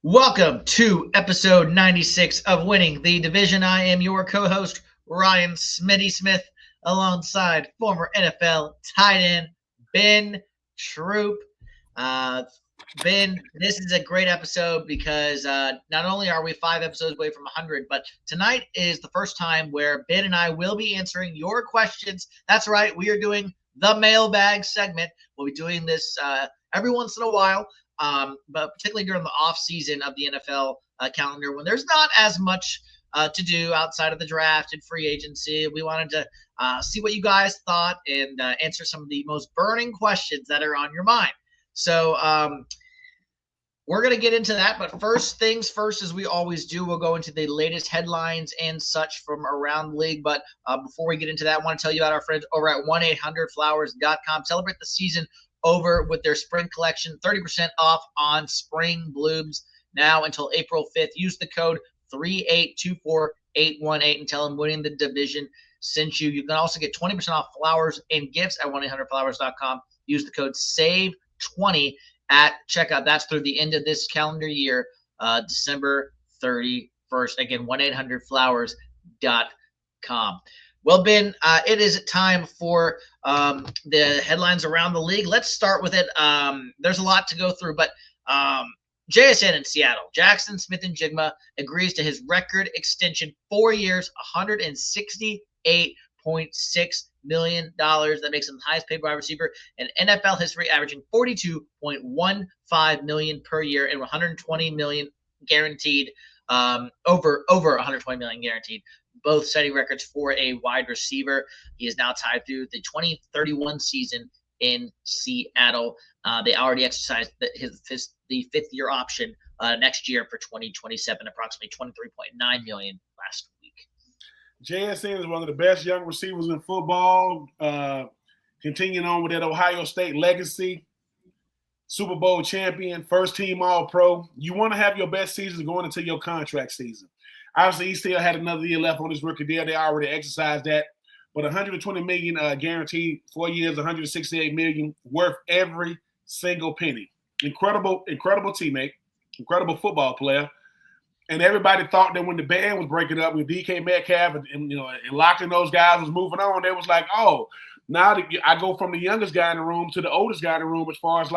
Welcome to episode 96 of Winning the Division. I am your co-host, Ryan Smitty Smith, alongside former NFL tight end Ben Troupe. Ben, this is a great episode because not only are we 5 episodes away from 100, but tonight is the first time where Ben and I will be answering your questions. That's right, we are doing the Mailbag segment. We'll be doing this every once in a while. But particularly during the off season of the NFL calendar, when there's not as much to do outside of the draft and free agency, we wanted to see what you guys thought and answer some of the most burning questions that are on your mind. So we're going to get into that. But first things first, as we always do, we'll go into the latest headlines and such from around the league. But before we get into that, I want to tell you about our friends over at 1-800-Flowers.com. Celebrate the season over with their spring collection, 30% off on spring blooms now until April 5th. Use the code 3824818 and tell them Winning the Division sent you. You can also get 20% off flowers and gifts at 1-800-Flowers.com. Use the code SAVE20 at checkout. That's through the end of this calendar year, December 31st. Again, 1-800-Flowers.com. Well, Ben, it is time for the headlines around the league. Let's start with it. There's a lot to go through, but JSN in Seattle, Jackson Smith-Njigba agrees to his record extension, 4 years, $168.6 million. That makes him the highest paid wide receiver in NFL history, averaging $42.15 million per year and $120 million guaranteed, over $120 million guaranteed. Both setting records for a wide receiver. He is now tied through the 2031 season in Seattle. They already exercised the fifth-year option next year for 2027, approximately $23.9 million last week. JSN is one of the best young receivers in football. Continuing on with that Ohio State legacy. Super Bowl champion, first-team All-Pro. You want to have your best season going into your contract season. Obviously, he still had another year left on his rookie deal. They already exercised that. But $120 million guaranteed, 4 years, $168 million, worth every single penny. Incredible teammate, incredible football player. And everybody thought that when the band was breaking up with DK Metcalf and locking those guys was moving on, they was like, oh, now I go from the youngest guy in the room to the oldest guy in the room as far as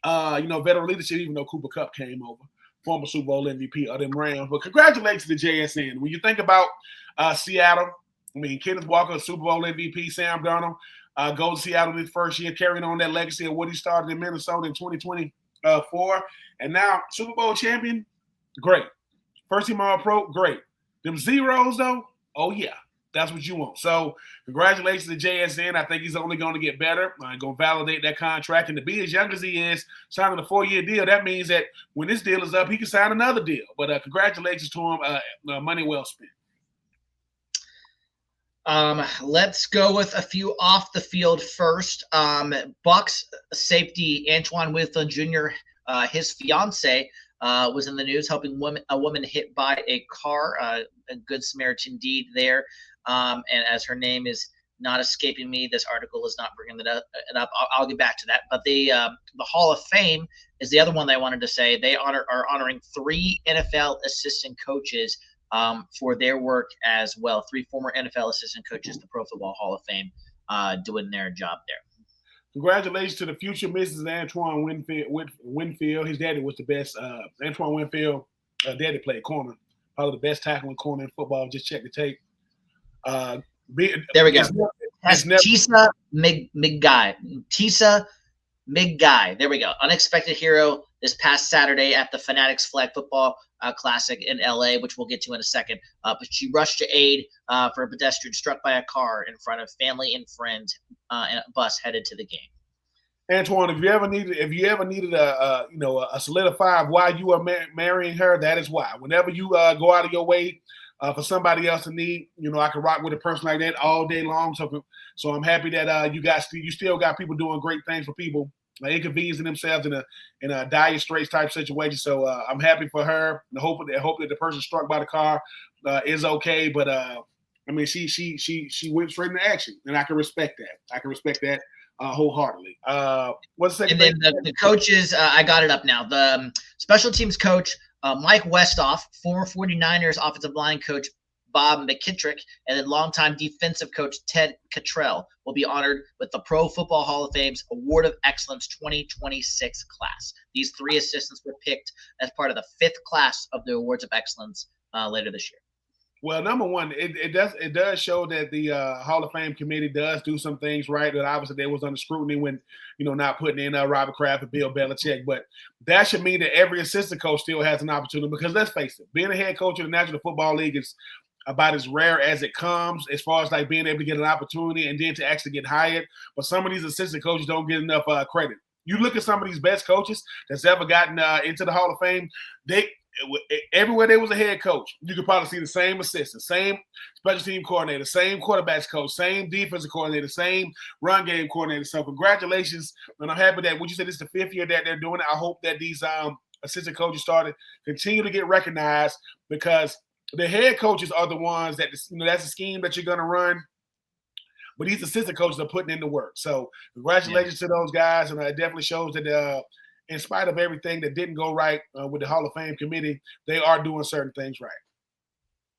veteran leadership, even though Cooper Kupp came over. Former Super Bowl MVP of them Rams. But congratulations to JSN. When you think about Seattle, Kenneth Walker, Super Bowl MVP, Sam Darnold, goes to Seattle this first year, carrying on that legacy of what he started in Minnesota in 2024. And now Super Bowl champion, great. First team All-Pro, great. Them zeros, though, oh, yeah. That's what you want. So congratulations to JSN. I think he's only going to get better. Going to validate that contract. And to be as young as he is, signing a 4-year deal, that means that when this deal is up, he can sign another deal. But congratulations to him. Money well spent. Let's go with a few off the field first. Bucs safety Antoine Winfield Jr., his fiance, was in the news helping a woman hit by a car. A good Samaritan deed there. And as her name is not escaping me, this article is not bringing it up. I'll get back to that. But the Hall of Fame is the other one that I wanted to say. They are honoring 3 NFL assistant coaches for their work as well. 3 former NFL assistant coaches, the Pro Football Hall of Fame, doing their job there. Congratulations to the future Mrs. Antoine Winfield. His daddy was the best. Antoine Winfield, daddy played corner. Probably the best tackling corner in football. Just check the tape. There we go. Tisa Miggai. There we go. Unexpected hero this past Saturday at the Fanatics Flag Football Classic in LA, which we'll get to in a second. But she rushed to aid for a pedestrian struck by a car in front of family and friends in a bus headed to the game. Antoine, if you ever needed a solidified why you are marrying her, that is why. Whenever you go out of your way for somebody else in need, I can rock with a person like that all day long. So I'm happy that you still got people doing great things for people, inconveniencing themselves in a dire straits type situation. So I'm happy for her. And hope that the person struck by the car is okay. But she went straight into action, and I can respect that. wholeheartedly. What's the second And thing? then the coaches, I got it up now. The special teams coach, Mike Westhoff, former 49ers offensive line coach Bob McKittrick, and then longtime defensive coach Ted Cottrell will be honored with the Pro Football Hall of Fame's Award of Excellence 2026 class. These three assistants were picked as part of the fifth class of the Awards of Excellence later this year. Well, number one, it does show that the Hall of Fame committee does do some things right. That obviously they was under scrutiny when not putting in Robert Kraft and Bill Belichick. But that should mean that every assistant coach still has an opportunity, because let's face it, being a head coach in the National Football League is about as rare as it comes, as far as like being able to get an opportunity and then to actually get hired. But some of these assistant coaches don't get enough credit. You look at some of these best coaches that's ever gotten into the Hall of Fame, everywhere they was a head coach, you could probably see the same assistant, same special team coordinator, same quarterbacks coach, same defensive coordinator, same run game coordinator. So congratulations, and I'm happy that, would you say this is the fifth year that they're doing it? I hope that these assistant coaches continue to get recognized, because the head coaches are the ones that, that's a scheme that you're going to run. But these assistant coaches are putting in the work. So congratulations to those guys. And it definitely shows that in spite of everything that didn't go right with the Hall of Fame committee, they are doing certain things right.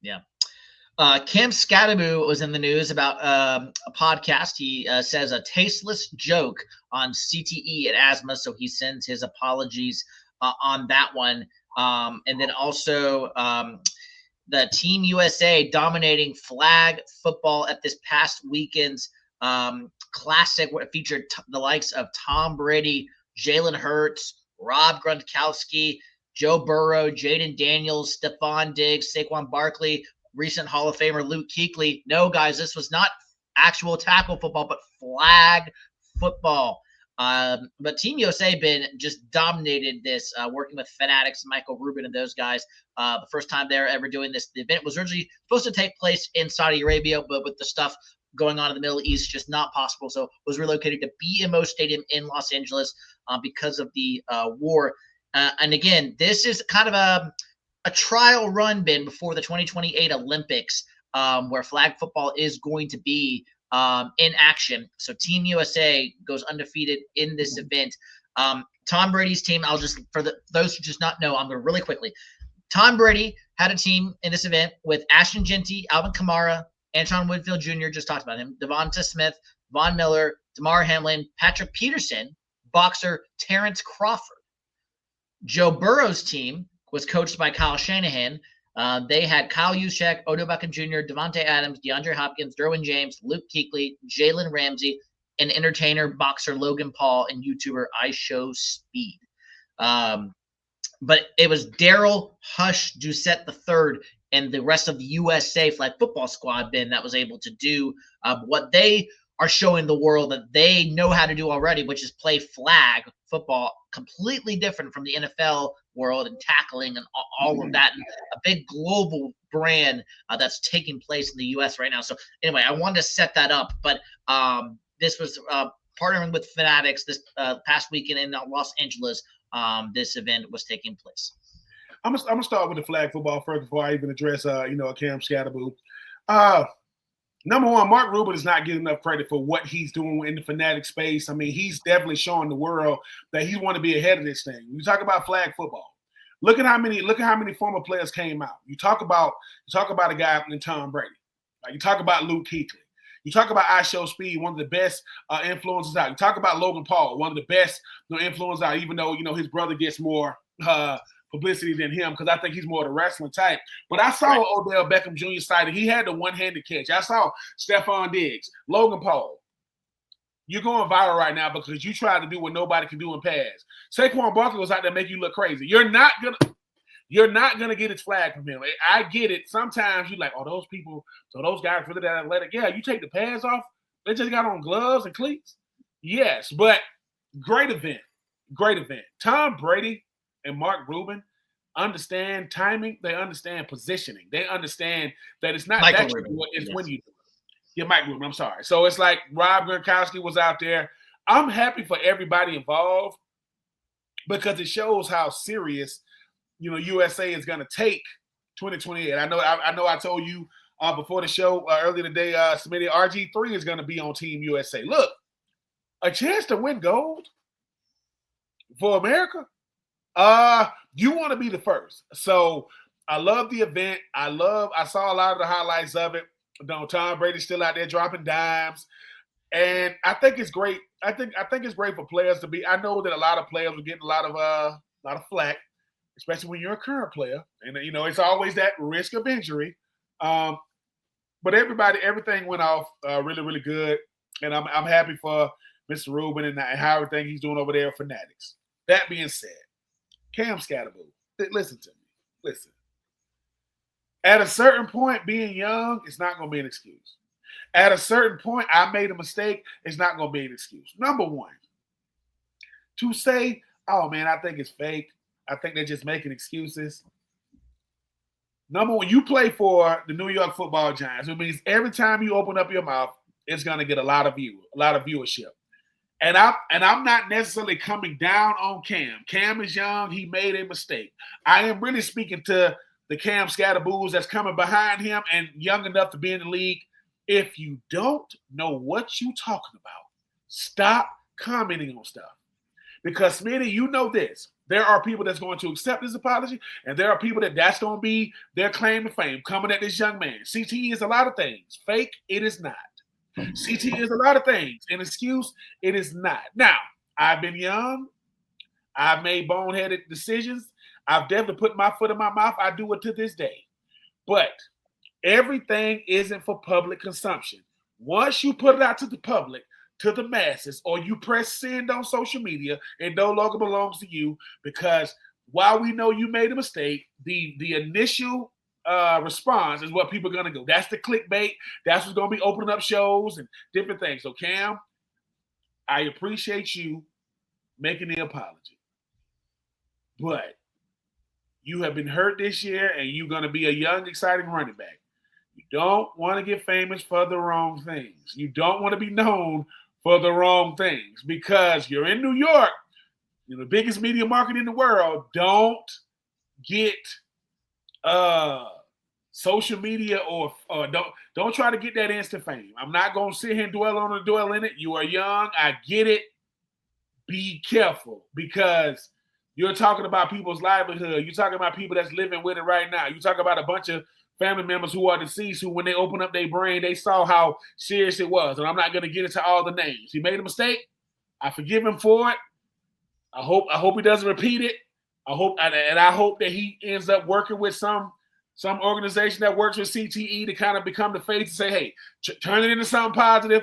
Yeah. Cam Scatteroo was in the news about a podcast. He says a tasteless joke on CTE and asthma. So he sends his apologies on that one. And then also the Team USA dominating flag football at this past weekend's classic, what featured the likes of Tom Brady, Jalen Hurts, Rob Gronkowski, Joe Burrow, Jaden Daniels, Stephon Diggs, Saquon Barkley, recent Hall of Famer Luke Kuechly. No, guys, this was not actual tackle football, but flag football. But Team USA been just dominated this, working with Fanatics, Michael Rubin, and those guys. The first time they're ever doing this. The event was originally supposed to take place in Saudi Arabia, but with the stuff going on in the Middle East, just not possible. So it was relocated to BMO Stadium in Los Angeles because of the war. And again, this is kind of a trial run, Ben, before the 2028 Olympics, where flag football is going to be in action. So Team USA goes undefeated in this event. Tom Brady's team, for those who just not know, I'm going to really quickly. Tom Brady had a team in this event with Ashton Jeanty, Alvin Kamara, Antoine Winfield Jr., just talked about him, Devonta Smith, Von Miller, Damar Hamlin, Patrick Peterson, boxer Terrence Crawford. Joe Burrow's team was coached by Kyle Shanahan. They had Kyle Juszczyk, Odell Beckham Jr., Devontae Adams, DeAndre Hopkins, Derwin James, Luke Kuechly, Jalen Ramsey, and entertainer boxer Logan Paul, and YouTuber I Show Speed. But it was Daryl Hush Doucette III and the rest of the USA flag football squad, Ben, that was able to do what they are showing the world that they know how to do already, which is play flag football, completely different from the NFL world and tackling and all of that, and a big global brand that's taking place in the U.S. right now. So anyway, I wanted to set that up, but this was partnering with Fanatics this past weekend in Los Angeles. This event was taking place. I'm gonna start with the flag football first before I even address Cam Scatteroo. Number one, Mark Rubin is not getting enough credit for what he's doing in the fanatic space. I mean, he's definitely showing the world that he want to be ahead of this thing. You talk about flag football. Look at how many former players came out. You talk about a guy in Tom Brady. Like, you talk about Luke Kuechly. You talk about I Show Speed, one of the best influences out. You talk about Logan Paul, one of the best influences out, even though his brother gets more publicity than him, because I think he's more the wrestling type. But I saw Odell Beckham Jr. side. He had the one-handed catch. I saw Stephon Diggs, Logan Paul. You're going viral right now because you tried to do what nobody can do in pass. Saquon Barkley was out there making you look crazy. You're not gonna get his flag from him. I get it. Sometimes you're like, those people, so those guys really that athletic. Yeah, you take the pads off. They just got on gloves and cleats. Yes, but great event. Tom Brady and Mark Rubin understand timing. They understand positioning. They understand that it's not Michael that Rubin. It's Yes. when you do it. Yeah, Mike Rubin. I'm sorry. So it's like Rob Gronkowski was out there. I'm happy for everybody involved because it shows how serious USA is going to take 2028. I know. I told you before the show earlier today, Smitty, RG3 is going to be on Team USA. Look, A chance to win gold for America? You want to be the first. So I love the event. I saw a lot of the highlights of it. Tom Brady's still out there dropping dimes. And I think it's great. I think it's great for players to be. I know that a lot of players are getting a lot of flack, especially when you're a current player. And it's always that risk of injury. But everything went off really, really good. And I'm happy for Mr. Rubin and how everything he's doing over there at Fanatics. That being said, Cam Scatterboo, listen to me. Listen. At a certain point, being young is not going to be an excuse. At a certain point, I made a mistake. It's not going to be an excuse. Number one, to say, oh, man, I think it's fake. I think they're just making excuses. Number one, you play for the New York Football Giants. It means every time you open up your mouth, it's going to get a lot of viewership. And I'm not necessarily coming down on Cam. Cam is young. He made a mistake. I am really speaking to the Cam Scatterboos that's coming behind him and young enough to be in the league. If you don't know what you're talking about, stop commenting on stuff. Because, Smitty, you know this. There are people that's going to accept this apology, and there are people that's going to be their claim to fame coming at this young man. CTE is a lot of things. Fake, it is not. CTE is a lot of things. An excuse, it is not. Now, I've been young. I've made boneheaded decisions. I've definitely put my foot in my mouth. I do it to this day. But everything isn't for public consumption. Once you put it out to the public, to the masses, or you press send on social media, it no longer belongs to you, because while we know you made a mistake, the initial response is what people are going to go. That's the clickbait. That's what's going to be opening up shows and different things. So, Cam, I appreciate you making the apology. But you have been hurt this year, and you're going to be a young, exciting running back. You don't want to get famous for the wrong things. You don't want to be known for the wrong things, because you're in New York, you're the biggest media market in the world. Don't get social media or don't try to get that instant fame. I'm not going to sit here and dwell in it. You are young. I get it. Be careful, because you're talking about people's livelihood. You're talking about people that's living with it right now. You talk about a bunch of family members who are deceased, who when they open up their brain, they saw how serious it was. And I'm not going to get into all the names. He made a mistake. I forgive him for it. I hope he doesn't repeat it. I hope that he ends up working with some organization that works with CTE to kind of become the face to say, hey, turn it into something positive.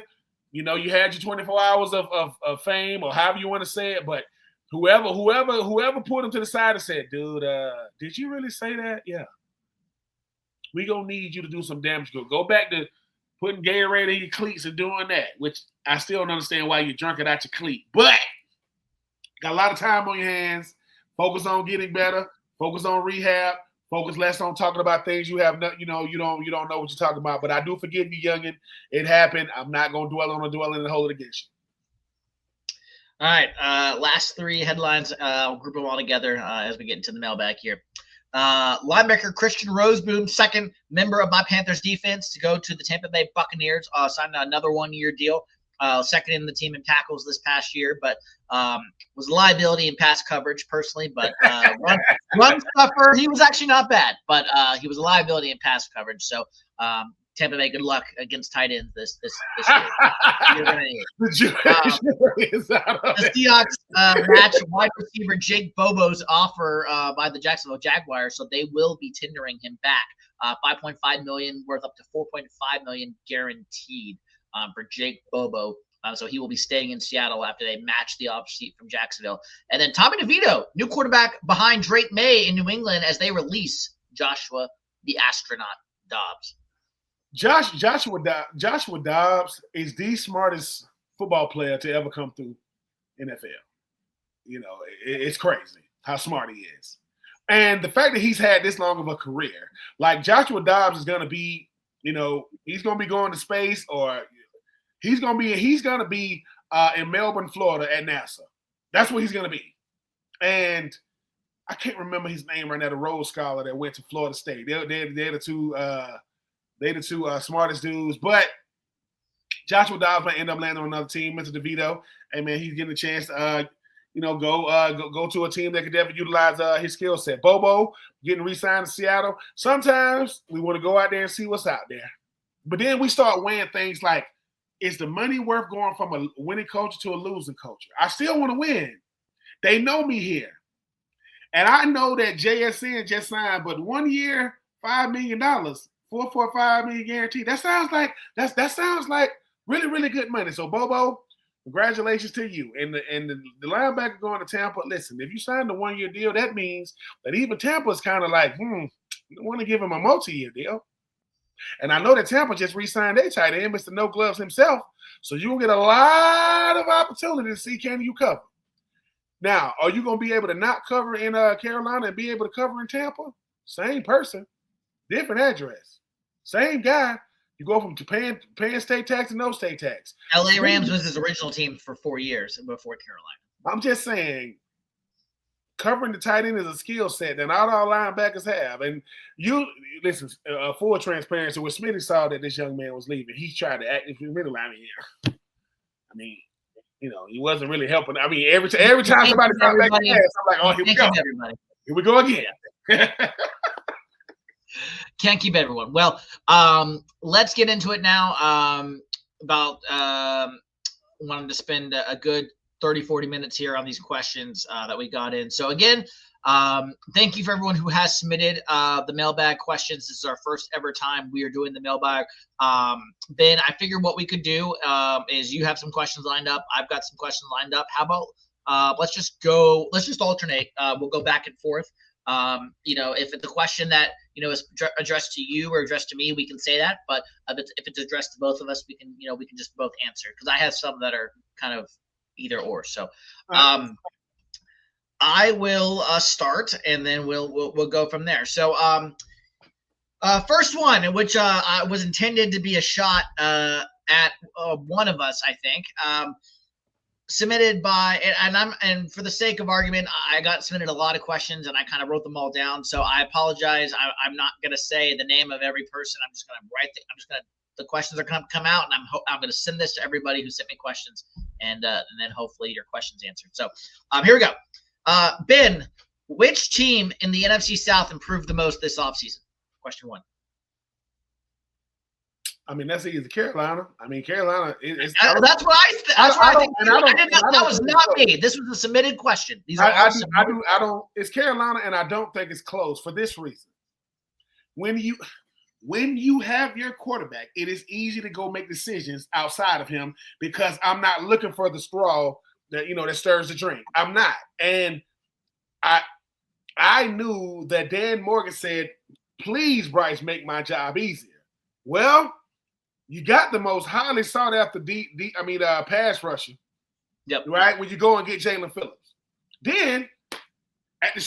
You had your 24 hours of fame, or however you want to say it, but whoever pulled him to the side and said, dude, did you really say that? Yeah. We gonna need you to do some damage. Go back to putting Gatorade in your cleats and doing that, which I still don't understand why you drunk it out your cleat. But got a lot of time on your hands. Focus on getting better. Focus on rehab. Focus less on talking about things you have you don't know what you're talking about. But I do forgive you, youngin. It happened. I'm not gonna dwell in and hold it against you. All right, last three headlines. I'll group them all together as we get into the mailbag here. Linebacker Christian Roseboom, second member of my Panthers defense to go to the Tampa Bay Buccaneers, signed another 1-year deal. Second in the team in tackles this past year, but was a liability in pass coverage personally. But run stuffer, he was actually not bad, but he was a liability in pass coverage. So Tampa Bay, good luck against tight ends this year. You're gonna need it. The Seahawks match wide receiver Jake Bobo's offer by the Jacksonville Jaguars, so they will be tendering him back. $5.5 million worth up to $4.5 million guaranteed for Jake Bobo. So he will be staying in Seattle after they match the offer sheet from Jacksonville. And then Tommy DeVito, new quarterback behind Drake May in New England as they release Joshua the Astronaut Dobbs. Joshua Dobbs is the smartest football player to ever come through NFL. It's crazy how smart he is. And the fact that he's had this long of a career, like Joshua Dobbs is going to be, he's going to be going to space, or he's going to be in Melbourne, Florida at NASA. That's what he's going to be. And I can't remember his name right now, the Rhodes Scholar that went to Florida State. They're the two smartest dudes. But Joshua Dobbs might end up landing on another team. Mr. DeVito, hey man, he's getting a chance to go to a team that could definitely utilize his skill set. Bobo getting re-signed to Seattle. Sometimes we want to go out there and see what's out there. But then we start weighing things like, is the money worth going from a winning culture to a losing culture? I still want to win. They know me here. And I know that JSN just signed, but 1 year, $5 million, $4.45 million guaranteed. That sounds like really, really good money. So Bobo, congratulations to you. And the linebacker going to Tampa. Listen, if you sign the 1 year deal, that means that even Tampa's kind of like, I want to give him a multi-year deal. And I know that Tampa just re-signed their tight end, Mr. No Gloves himself. So you'll get a lot of opportunity to see, can you cover? Now, are you going to be able to not cover in Carolina and be able to cover in Tampa? Same person, different address, same guy. You go from paying state tax to no state tax. LA Rams was his original team for 4 years before Carolina. I'm just saying, covering the tight end is a skill set that not all linebackers have. And you listen, full transparency, when Smitty saw that this young man was leaving, he tried to act in the middle line here. I mean, he wasn't really helping. I mean, every time somebody comes back, I'm like, oh, here we go. Here we go again. Can't keep everyone. Well, let's get into it now. Wanted to spend a good 30, 40 minutes here on these questions that we got in. So again, thank you for everyone who has submitted the mailbag questions. This is our first ever time we are doing the mailbag. Ben, I figured what we could do is you have some questions lined up. I've got some questions lined up. How about let's just alternate. We'll go back and forth. If it's a question that, is addressed to you or addressed to me, we can say that. But if it's addressed to both of us, we can just both answer, because I have some that are kind of either or. So I will start, and then we'll go from there. So first one, which was intended to be a shot at one of us, I think, submitted by, and for the sake of argument, I got submitted a lot of questions, and I kind of wrote them all down. So I apologize. I'm not going to say the name of every person. I'm just going to the questions are going to come out, and I'm going to send this to everybody who sent me questions, and then hopefully your questions answered. So here we go. Ben, which team in the NFC South improved the most this offseason? Question one. I mean, that's easy. Carolina. I mean, Carolina. That's what I think. That was not me. This was a submitted question. These are I don't. It's Carolina, and I don't think it's close for this reason. When you have your quarterback, it is easy to go make decisions outside of him, because I'm not looking for the straw that that stirs the drink. I'm not, and I knew that Dan Morgan said, "Please, Bryce, make my job easier." Well, you got the most highly sought after pass rusher. Yep. Right, when you go and get Jalen Phillips, then at the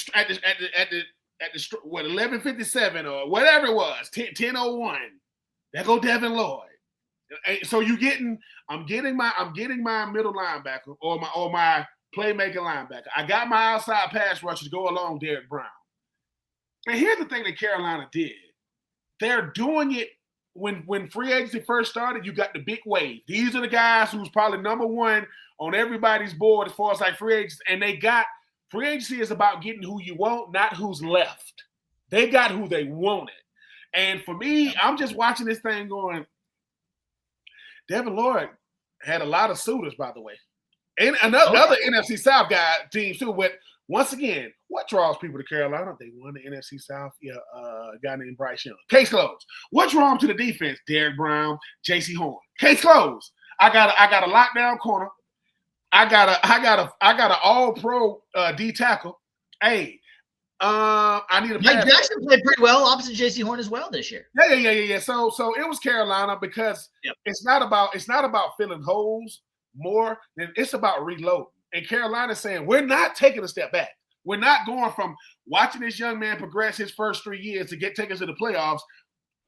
11:57 or whatever it was, 10:01, there go Devin Lloyd. So I'm getting my middle linebacker or my playmaker linebacker. I got my outside pass rusher to go along Derek Brown. And here's the thing that Carolina did. They're doing it when free agency first started. You got the big wave. These are the guys who's probably number one on everybody's board as far as like free agents. And they got free agency is about getting who you want, not who's left. They got who they wanted. And for me, I'm just watching this thing going, Devin Lloyd had a lot of suitors, by the way. And other NFC South teams too. But once again, what draws people to Carolina? They won the NFC South. Yeah, a guy named Bryce Young. Case closed. What draw them to the defense? Derek Brown, J.C. Horn. Case closed. I got a lockdown corner. I got an all-pro D tackle. Hey, I need a Mike Jackson played pretty well opposite J.C. Horn as well this year. Yeah. So it was Carolina, because it's not about filling holes more than it's about reloading. And Carolina's saying, we're not taking a step back. We're not going from watching this young man progress his first 3 years to take us to the playoffs.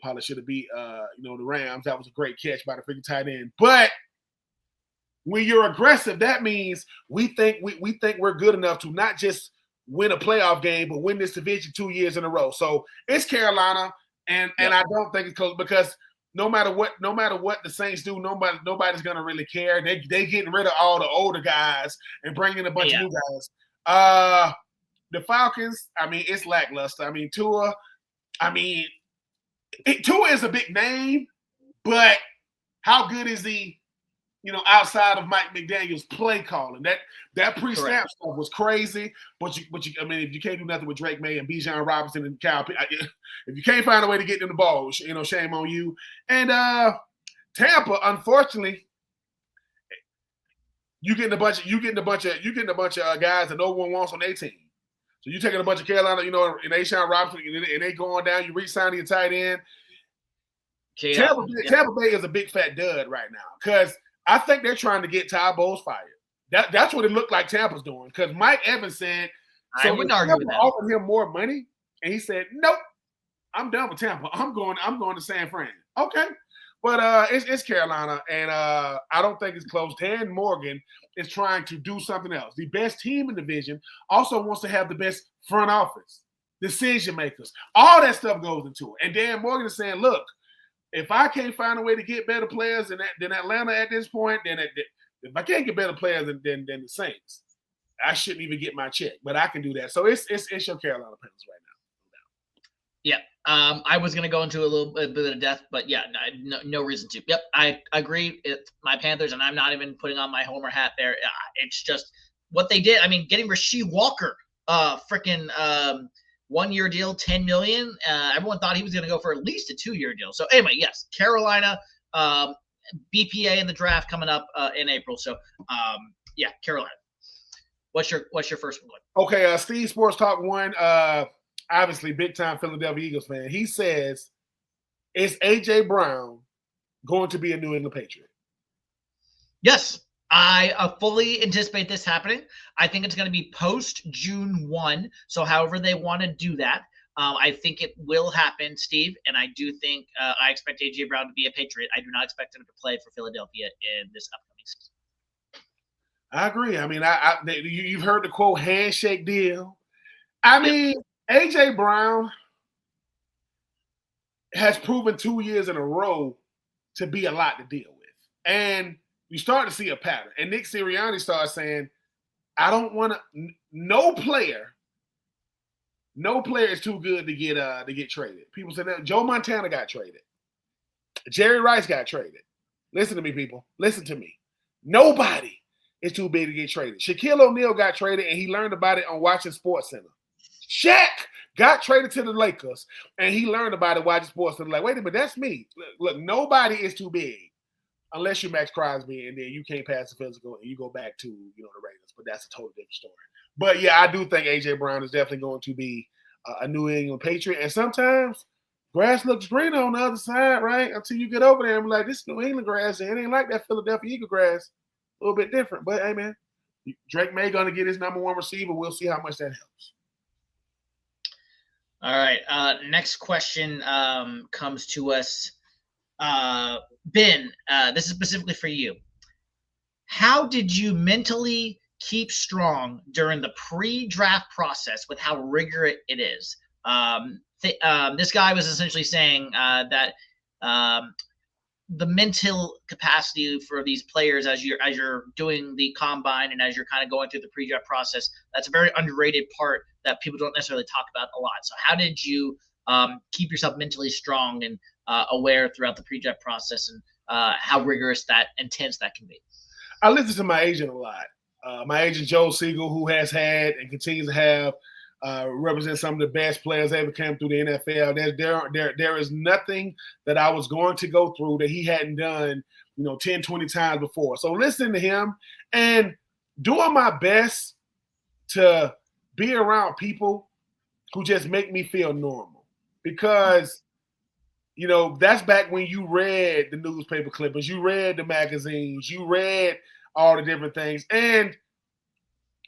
Probably should have beat the Rams. That was a great catch by the freaking tight end. But when you're aggressive, that means we think we're good enough to not just win a playoff game, but win this division 2 years in a row. So it's Carolina, and I don't think it's close, because no matter what the Saints do, nobody's gonna really care. They getting rid of all the older guys and bringing a bunch of new guys. The Falcons, I mean, it's lackluster. I mean, Tua is a big name, but how good is he? Outside of Mike McDaniel's play calling, that pre-snap stuff was crazy. But I mean, if you can't do nothing with Drake May and Bijan Robinson and Kyle, if you can't find a way to get them the ball, shame on you. And Tampa, unfortunately, you getting a bunch of guys that no one wants on their team. So you taking a bunch of Carolina, and Bijan Robinson, and they going down. You re-signing your tight end. Tampa Bay is a big fat dud right now because I think they're trying to get Ty Bowles fired. That's what it looked like Tampa's doing. Because Mike Evans said, I wouldn't argue with that. Offered him more money, and he said, "Nope, I'm done with Tampa. I'm going to San Fran." Okay, but it's Carolina, and I don't think it's close. Dan Morgan is trying to do something else. The best team in the division also wants to have the best front office, decision makers. All that stuff goes into it. And Dan Morgan is saying, "Look, if I can't find a way to get better players than Atlanta at this point, then if I can't get better players than the Saints, I shouldn't even get my check. But I can do that." So it's your Carolina Panthers right now. Yeah. I was going to go into a little bit of depth, but yeah, no reason to. Yep, I agree. It's my Panthers, and I'm not even putting on my homer hat there. It's just what they did. I mean, getting Rasheed Walker, freaking 1-year deal, $10 million. Everyone thought he was going to go for at least a 2-year deal. So anyway, yes, Carolina, BPA in the draft coming up in April. So yeah, Carolina. What's your first one? Okay, Steve Sports Talk 1. Obviously, big time Philadelphia Eagles fan. He says, "Is AJ Brown going to be a New England Patriot?" Yes. I fully anticipate this happening. I think it's going to be post June 1. So however they want to do that, I think it will happen, Steve. And I do think I expect A.J. Brown to be a Patriot. I do not expect him to play for Philadelphia in this upcoming season. I agree. I mean, you've heard the quote handshake deal. I mean, A.J. Brown has proven 2 years in a row to be a lot to deal with. And you start to see a pattern. And Nick Sirianni starts saying, I don't want to – no player is too good to get traded. People say that Joe Montana got traded. Jerry Rice got traded. Listen to me, people. Listen to me. Nobody is too big to get traded. Shaquille O'Neal got traded, and he learned about it on watching SportsCenter. Shaq got traded to the Lakers, and he learned about it watching SportsCenter. Like, wait a minute, that's me. Look, nobody is too big. Unless you're Max Crosby, and then you can't pass the physical, and you go back to the Raiders. But that's a totally different story. But yeah, I do think A.J. Brown is definitely going to be a New England Patriot. And sometimes grass looks greener on the other side, right? Until you get over there and be like, this is New England grass, and it ain't like that Philadelphia Eagle grass. A little bit different. But hey, man, Drake May going to get his number one receiver. We'll see how much that helps. All right. Next question comes to us. Ben, this is specifically for you. How did you mentally keep strong during the pre-draft process with how rigorous it is? This guy was essentially saying that the mental capacity for these players as you're doing the combine and as you're kind of going through the pre-draft process, that's a very underrated part that people don't necessarily talk about a lot. So how did you keep yourself mentally strong and aware throughout the pre-draft process, and how rigorous that intense that can be? I listen to my agent a lot. My agent, Joe Siegel, who has had and continues to have represent some of the best players that ever came through the NFL. There is nothing that I was going to go through that he hadn't done, 10, 20 times before. So listening to him and doing my best to be around people who just make me feel normal. Because, that's back when you read the newspaper clippings, you read the magazines, you read all the different things. And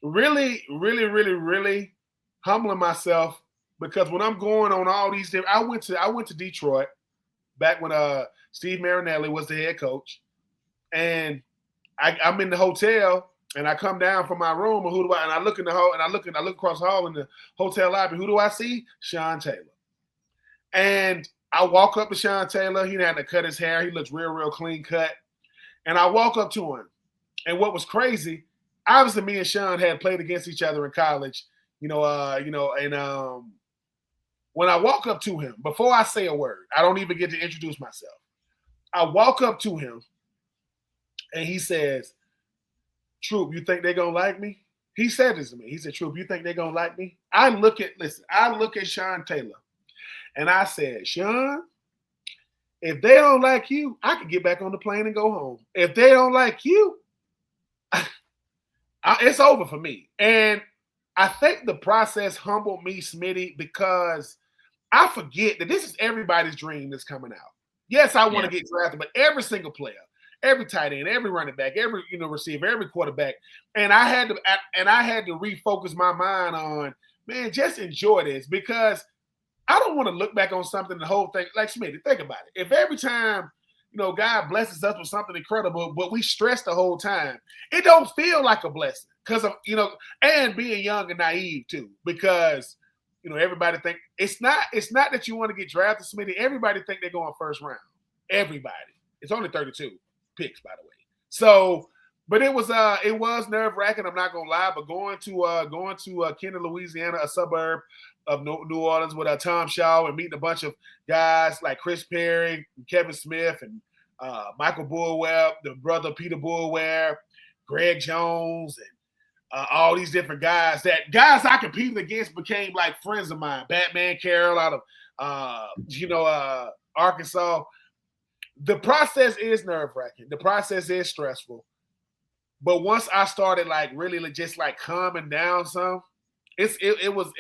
really, really, really, really humbling myself, because when I'm going on all these different, I went to Detroit back when Steve Marinelli was the head coach, and I'm in the hotel and I come down from my room, and I look in the hall, and I look across the hall in the hotel lobby. Who do I see? Sean Taylor. And I walk up to Sean Taylor. He had to cut his hair. He looks real clean cut. And I walk up to him. And what was crazy, obviously me and Sean had played against each other in college, and when I walk up to him, before I say a word, I don't even get to introduce myself. I walk up to him and he says, Troupe, you think they're going to like me? He said this to me. He said, Troupe, you think they're going to like me? I look at Sean Taylor and I said, Sean, if they don't like you, I can get back on the plane and go home. If they don't like you, it's over for me. And I think the process humbled me, Smitty, because I forget that this is everybody's dream that's coming out. Yes, I want to get drafted, but every single player, every tight end, every running back, every receiver, every quarterback, and I had to refocus my mind on, man, just enjoy this, because I don't want to look back on something, the whole thing, like Smitty, think about it. If every time, God blesses us with something incredible, but we stress the whole time, it don't feel like a blessing because of, and being young and naive too, because, everybody think it's not that you want to get drafted, Smitty. Everybody think they're going first round. Everybody. It's only 32 picks, by the way. So, but it was nerve wracking. I'm not gonna lie, but going to Kenner, Louisiana, a suburb of New Orleans, with Tom Shaw, and meeting a bunch of guys like Chris Perry, and Kevin Smith, and Michael Bullware, the brother Peter Bullware, Greg Jones, and all these different guys I competed against became like friends of mine. Batman Carroll out of Arkansas. The process is nerve-wracking. The process is stressful. But once I started like really just like calming down some, it was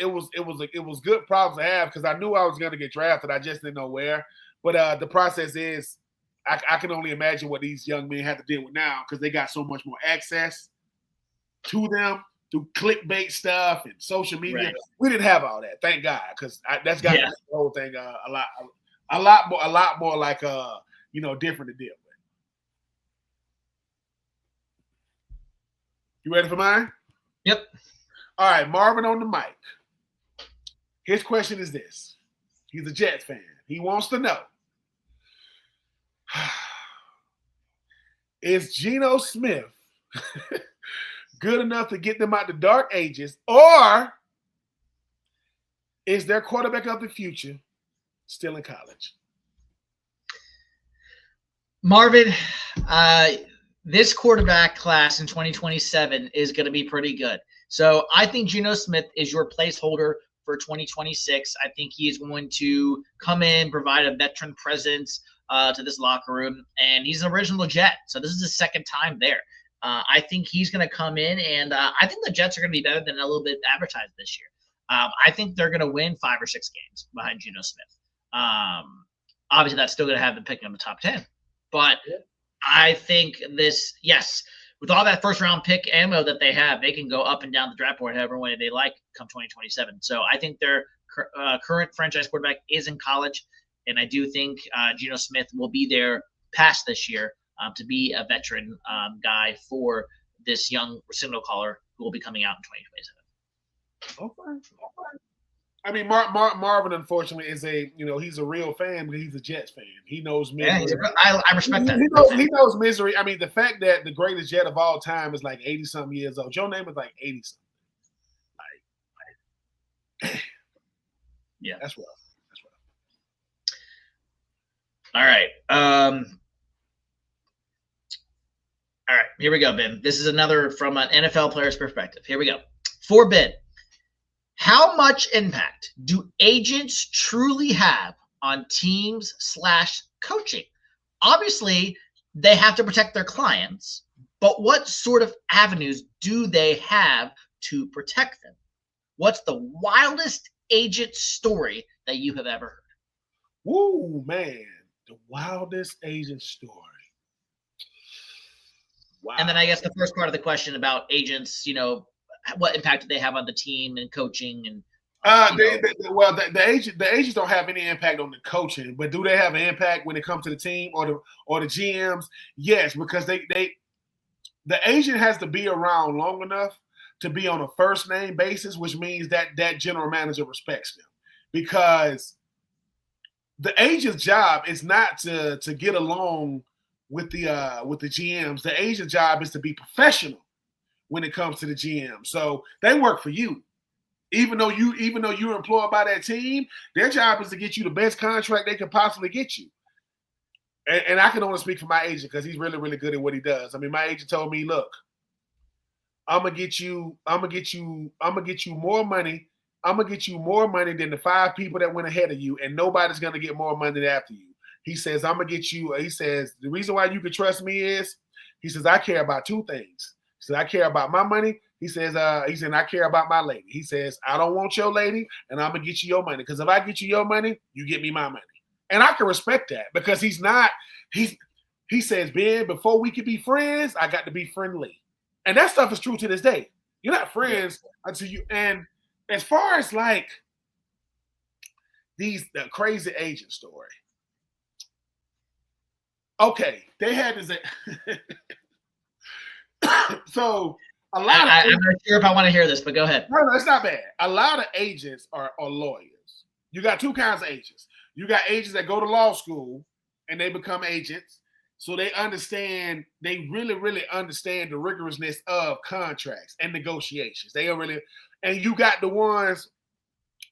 good problems to have, because I knew I was going to get drafted. I just didn't know where. But the process is, I can only imagine what these young men have to deal with now, because they got so much more access to them through clickbait stuff and social media. Right. We didn't have all that, thank God, because that's got to make the whole thing a lot more like different to deal with. You ready for mine? Yep. All right, Marvin on the mic. His question is this. He's a Jets fan. He wants to know, is Geno Smith good enough to get them out the dark ages, or is their quarterback of the future still in college? Marvin, this quarterback class in 2027 is going to be pretty good. So I think Geno Smith is your placeholder for 2026. I think he is going to come in, provide a veteran presence to this locker room, and he's an original Jet. So this is his second time there. I think he's going to come in, and I think the Jets are going to be better than a little bit advertised this year. I think they're going to win 5 or 6 games behind Geno Smith. Obviously, that's still going to have them picking up the top 10. But I think with all that first-round pick ammo that they have, they can go up and down the draft board however way they like come 2027. So I think their current franchise quarterback is in college, and I do think Geno Smith will be there past this year to be a veteran guy for this young signal caller who will be coming out in 2027. Okay. I mean, Marvin, unfortunately, is he's a real fan, but he's a Jets fan. He knows misery. Yeah, I respect that. He knows misery. I mean, the fact that the greatest Jet of all time is like 80-something years old. Joe Namath is like 80-something. Yeah. That's rough. All right. All right, here we go, Ben. This is another from an NFL player's perspective. Here we go. For Ben, how much impact do agents truly have on teams/coaching? Obviously, they have to protect their clients, but what sort of avenues do they have to protect them? What's the wildest agent story that you have ever heard? Woo, man. The wildest agent story. Wow. And then I guess the first part of the question about agents, what impact do they have on the team and coaching? And the agents don't have any impact on the coaching, but do they have an impact when it comes to the team or the GMs? Yes, because the agent has to be around long enough to be on a first name basis, which means that general manager respects them, because the agent's job is not to get along with the GMs. The agent's job is to be professional when it comes to the GM. So they work for you. Even though you're employed by that team, their job is to get you the best contract they can possibly get you. And I can only speak for my agent because he's really, really good at what he does. I mean, my agent told me, look, I'm gonna get you more money. I'm gonna get you more money than the 5 people that went ahead of you, and nobody's gonna get more money after you. He says, I'm gonna get you. He says, the reason why you can trust me is, he says, I care about 2 things. He says, I care about my money. He said, I care about my lady. He says, I don't want your lady, and I'm gonna get you your money. Because if I get you your money, you get me my money. And I can respect that because he says, Ben, before we could be friends, I got to be friendly. And that stuff is true to this day. You're not friends until you. And as far as like the crazy agent story, okay, they had this. So a lot of I'm not sure if I want to hear this, but go ahead. No, it's not bad. A lot of agents are lawyers. You got 2 kinds of agents. You got agents that go to law school and they become agents. So they really, really understand the rigorousness of contracts and negotiations. They are really, and you got the ones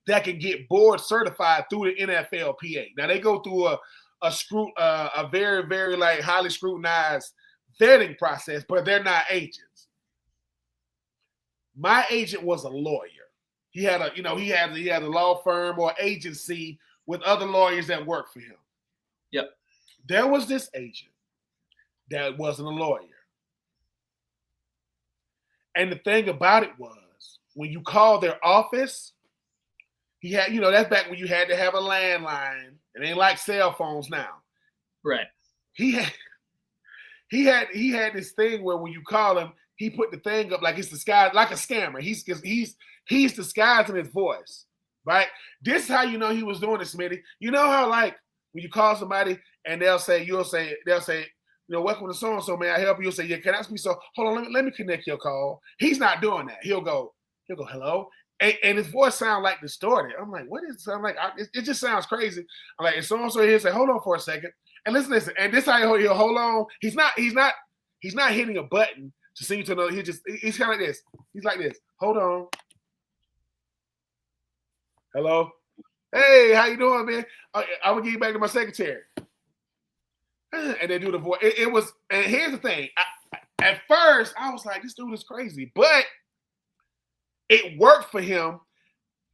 that can get board certified through the NFLPA. Now they go through a very, very like highly scrutinized vetting process, but they're not agents. My agent was a lawyer. He had a law firm or agency with other lawyers that worked for him. Yep. There was this agent that wasn't a lawyer. And the thing about it was, when you call their office, he had, that's back when you had to have a landline. It ain't like cell phones now. Right. He had this thing where when you call him, he put the thing up like it's disguised, like a scammer. He's disguising his voice, right? This is how you know he was doing it, Smitty. You know how like when you call somebody and they'll say, welcome to so-and-so, may I help you? You'll say, yeah, can I speak? So hold on, let me connect your call. He's not doing that. He'll go, hello. And his voice sounds like distorted. I'm like, what does it sound like? It just sounds crazy. I'm like, and so-and-so he'll say, hold on for a second. And listen. And this how he'll hold on. He's not hitting a button to seem to know. He's kind of like this. He's like this. Hold on. Hello. Hey, how you doing, man? I'm gonna get you back to my secretary. And they do the voice. It was, and here's the thing. At first, I was like, this dude is crazy, but it worked for him.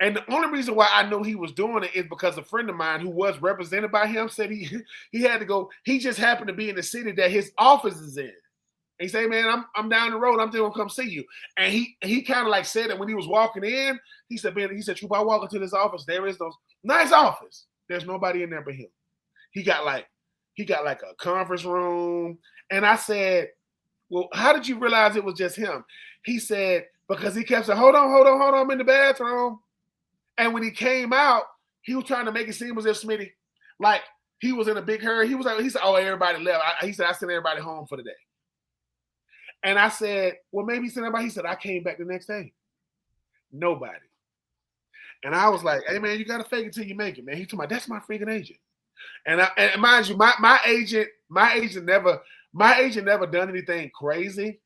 And the only reason why I know he was doing it is because a friend of mine who was represented by him said he had to go. He just happened to be in the city that his office is in. He said, man, I'm down the road. I'm just gonna come see you. And he kind of like said that when he was walking in, he said, Troupe, I walk into this office. There is no nice office. There's nobody in there but him. He got like a conference room. And I said, well, how did you realize it was just him? He said, because he kept saying, hold on, I'm in the bathroom. And when he came out, he was trying to make it seem as if Smitty, like he was in a big hurry. He said, oh, everybody left. He said, I sent everybody home for the day. And I said, well, maybe he sent everybody. He said, I came back the next day. Nobody. And I was like, hey, man, you got to fake it till you make it, man. He told me, that's my freaking agent. And mind you, my agent never done anything crazy.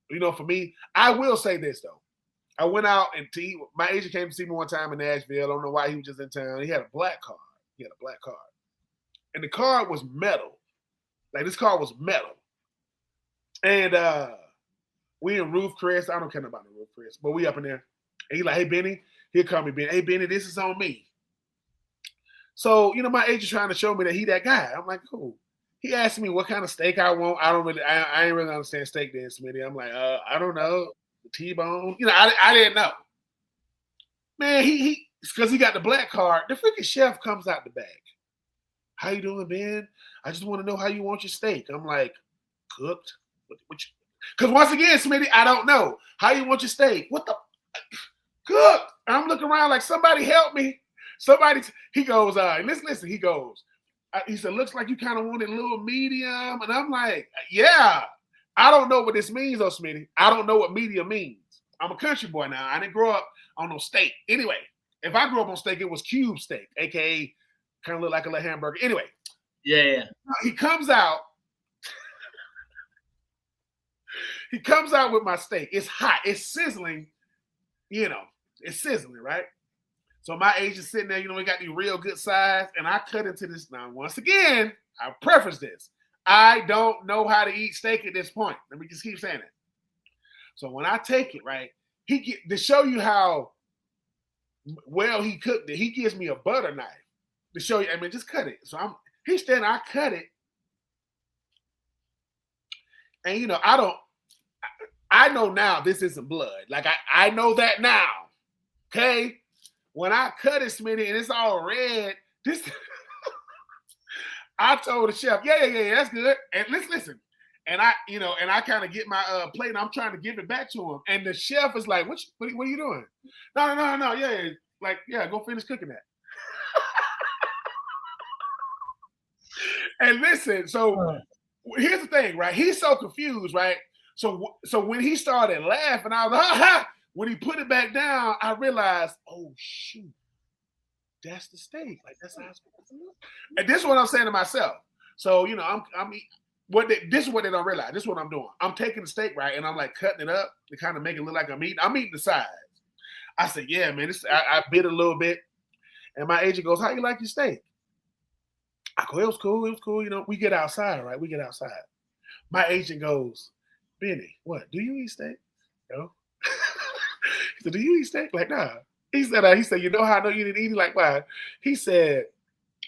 For me, I will say this, though. I went out and my agent came to see me one time in Nashville. I don't know why he was just in town. He had a black card. And the card was metal. Like, this card was metal. And we in Roof Chris. I don't care about the Roof Chris, but we up in there. And he like, hey, Benny. He'll call me Benny. Hey, Benny, this is on me. So, my agent trying to show me that he that guy. I'm like, cool. He asked me what kind of steak I want. I ain't really understand steak then, Smitty. I'm like, I don't know. The T-bone. I didn't know. Man, because he got the black card, the freaking chef comes out the bag. How you doing, Ben? I just want to know how you want your steak. I'm like, cooked? Because once again, Smitty, I don't know. How you want your steak? What the? Cooked. I'm looking around like, somebody help me. He goes, listen, he goes, he said, looks like you kind of want it a little medium. And I'm like, yeah. I don't know what this means, though, Smitty. I don't know what medium means. I'm a country boy now. I didn't grow up on no steak. Anyway, if I grew up on steak, it was cube steak, a.k.a. kind of look like a little hamburger. Anyway. Yeah. He comes out. He comes out with my steak. It's hot. It's sizzling. It's sizzling, right? So my agent's sitting there, we got these real good size, and I cut into this. Now, once again, I preface this. I don't know how to eat steak at this point. Let me just keep saying it. So when I take it, right, to show you how well he cooked it, he gives me a butter knife to show you. Just cut it. So he's standing, I cut it. And, I know now this isn't blood. Like, I know that now, okay? When I cut it, Smitty, and it's all red, I told the chef, yeah, that's good. And listen. And I kind of get my plate, and I'm trying to give it back to him. And the chef is like, what are you doing? No, yeah. Like, yeah, go finish cooking that. And listen, so here's the thing, right? He's so confused, right? So when he started laughing, I was like, ha! When he put it back down, I realized, oh shoot, that's the steak. Like, that's how it's supposed to look. And this is what I'm saying to myself. So this is what they don't realize. This is what I'm doing. I'm taking the steak, right, and I'm like cutting it up to kind of make it look like I'm eating the sides. I said, yeah, man, I bit a little bit, and my agent goes, how you like your steak? I go, it was cool. We get outside, right? We get outside. My agent goes, Benny, what? Do you eat steak? No. He said, do you eat steak? Like, nah. He said, you know how I know you didn't eat it? Like, why? He said,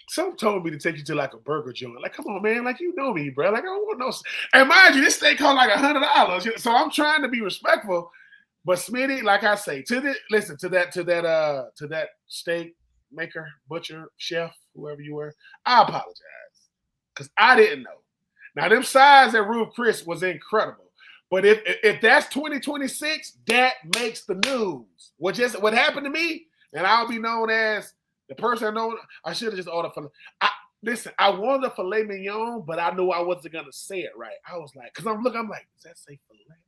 someone told me to take you to like a burger joint. Like, come on, man. Like, you know me, bro. Like, I don't want no. And mind you, this steak cost like $100. So I'm trying to be respectful. But Smitty, like I say, to that steak maker, butcher, chef, whoever you were, I apologize. Because I didn't know. Now, them sides at Roof Chris was incredible. But if that's 2026, that makes the news. What happened to me, and I'll be known as the person I know. I should have just ordered filet. Listen, I wanted a filet mignon, but I knew I wasn't gonna say it right. I was like, because I'm like, does that say filet?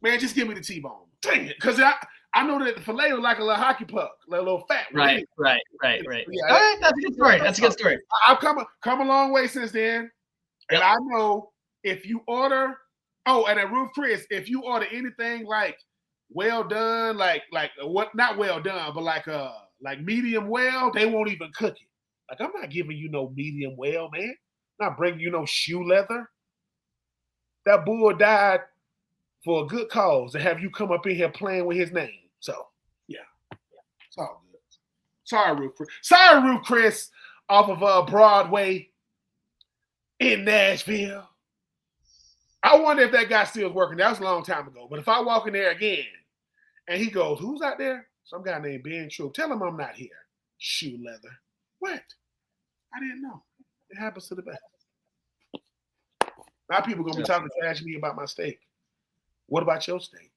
Man, just give me the T-bone. Dang it, because I know that the filet was like a little hockey puck, like a little fat. Right. Yeah, that's a good story. That's a good story. I've come a long way since then, and I know. If you order, and at Roof Chris, if you order anything like well done, like what not well done, but like medium well, they won't even cook it. Like, I'm not giving you no medium well, man. I'm not bringing you no shoe leather. That bull died for a good cause to have you come up in here playing with his name. So yeah, it's all good. Sorry, Roof Chris, off of Broadway in Nashville. I wonder if that guy still is working. That was a long time ago. But if I walk in there again and he goes, who's out there? Some guy named Ben Troupe. Tell him I'm not here. Shoe leather. What? I didn't know. It happens to the best. Now people going to be talking trash to me about my steak. What about your steak?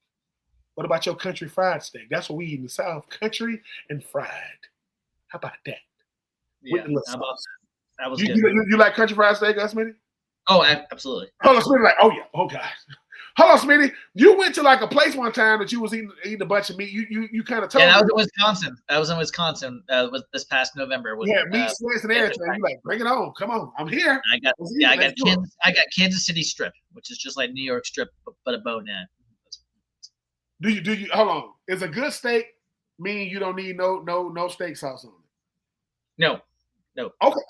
What about your country fried steak? That's what we eat in the South. Country and fried. How about that? Yeah, that was good. You like country fried steak, Smitty? Oh, absolutely. Hold on, Smitty, like, oh yeah, oh God. Hold on, Smitty. You went to like a place one time that you was eating a bunch of meat. You kind of told me. Yeah, that was in Wisconsin. Was this past November. Meat slice and everything. You like, bring it on. Come on, I'm here. I got Kansas City strip, which is just like New York strip, but a bone in. Do you hold on? Is a good steak mean you don't need no steak sauce on it? No. Okay,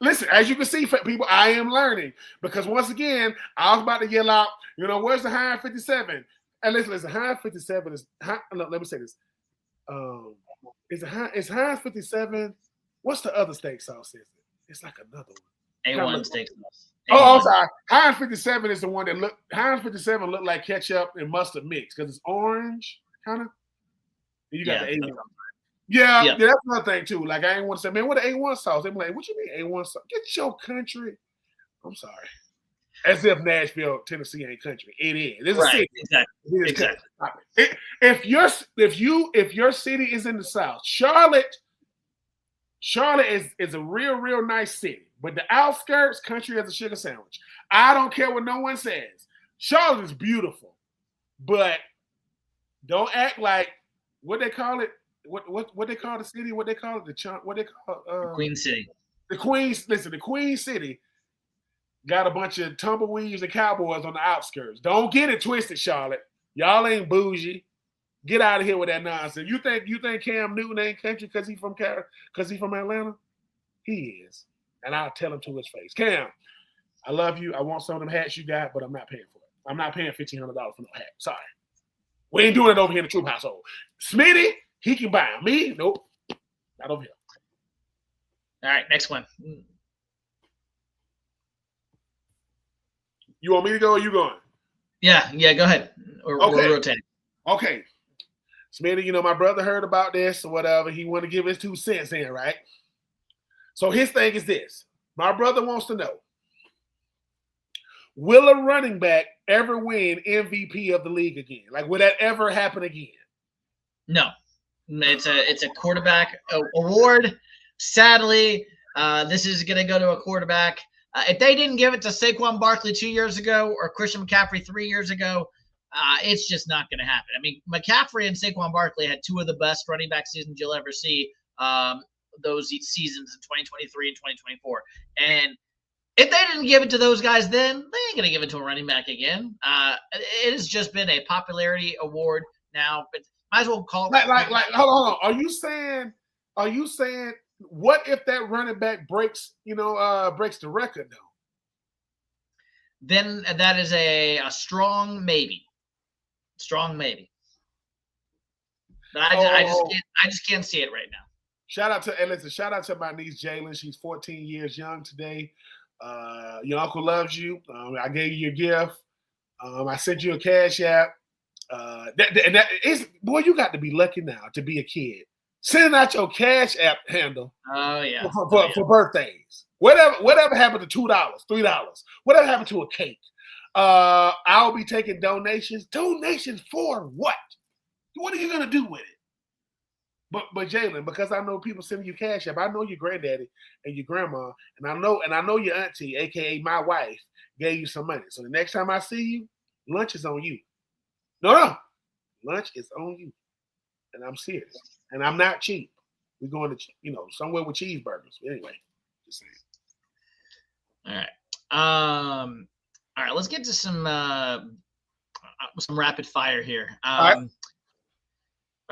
listen. As you can see, people, I am learning because once again, I was about to yell out. Where's the Heinz 57? And listen, Heinz 57 is. Let me say this. Is Heinz 57? What's the other steak sauce? Is it? It's like another one. A1 steak sauce. Oh, I'm sorry. Heinz 57 is the one that Heinz 57 look like ketchup and mustard mixed because it's orange, kind of. You got the A1. Yeah, that's another thing too. Like, I ain't want to say, man, what an A1 sauce? They're like, what you mean A1 sauce? Get your country. I'm sorry. As if Nashville, Tennessee ain't country. It is. It's a city. Exactly. If your city is in the South, Charlotte is a real nice city. But the outskirts, country as a sugar sandwich. I don't care what no one says. Charlotte is beautiful. But don't act like, what they call it? what they call the city? What they call it? What they call Queen City. the Queens? Listen, the Queen City got a bunch of tumbleweeds and cowboys on the outskirts. Don't get it twisted, Charlotte. Y'all ain't bougie. Get out of here with that nonsense. You think Cam Newton ain't country because he from Atlanta? He is, and I'll tell him to his face. Cam, I love you. I want some of them hats you got, but I'm not paying for it. I'm not paying $1,500 for no hat. Sorry. We ain't doing it over here in the Troupe household. Smitty, he can buy them. Me, nope. Not over here. All right, next one. You want me to go or you going? Yeah, go ahead. We're rotating. Okay. Smitty, my brother heard about this or whatever. He want to give his 2 cents in, right? So his thing is this. My brother wants to know, will a running back ever win MVP of the league again? Like, will that ever happen again? No. It's a quarterback award. Sadly, this is going to go to a quarterback. If they didn't give it to Saquon Barkley 2 years ago or Christian McCaffrey 3 years ago, it's just not going to happen. I mean, McCaffrey and Saquon Barkley had 2 of the best running back seasons you'll ever see. Those seasons in 2023 and 2024. And if they didn't give it to those guys then, they ain't going to give it to a running back again. It has just been a popularity award now, but might as well call it. Like, hold on. Are you saying, what if that running back breaks the record, though? Then that is a strong maybe. Strong maybe. But I just can't see it right now. Shout out to my niece Jalen. She's 14 years young today. Your uncle loves you. I gave you your gift. I sent you a cash app. Boy, you got to be lucky now to be a kid. Sending out your cash app handle. Oh yeah. For birthdays. Whatever happened to $2, $3? Whatever happened to a cake? I'll be taking donations. Donations for what? What are you gonna do with it? But Jalen, because I know people sending you cash app, I know your granddaddy and your grandma, and I know your auntie, aka my wife, gave you some money. So the next time I see you, lunch is on you. No, lunch is on you, and I'm serious, and I'm not cheap. We're going to somewhere with cheeseburgers. Anyway, just saying. All right. Let's get to some rapid fire here.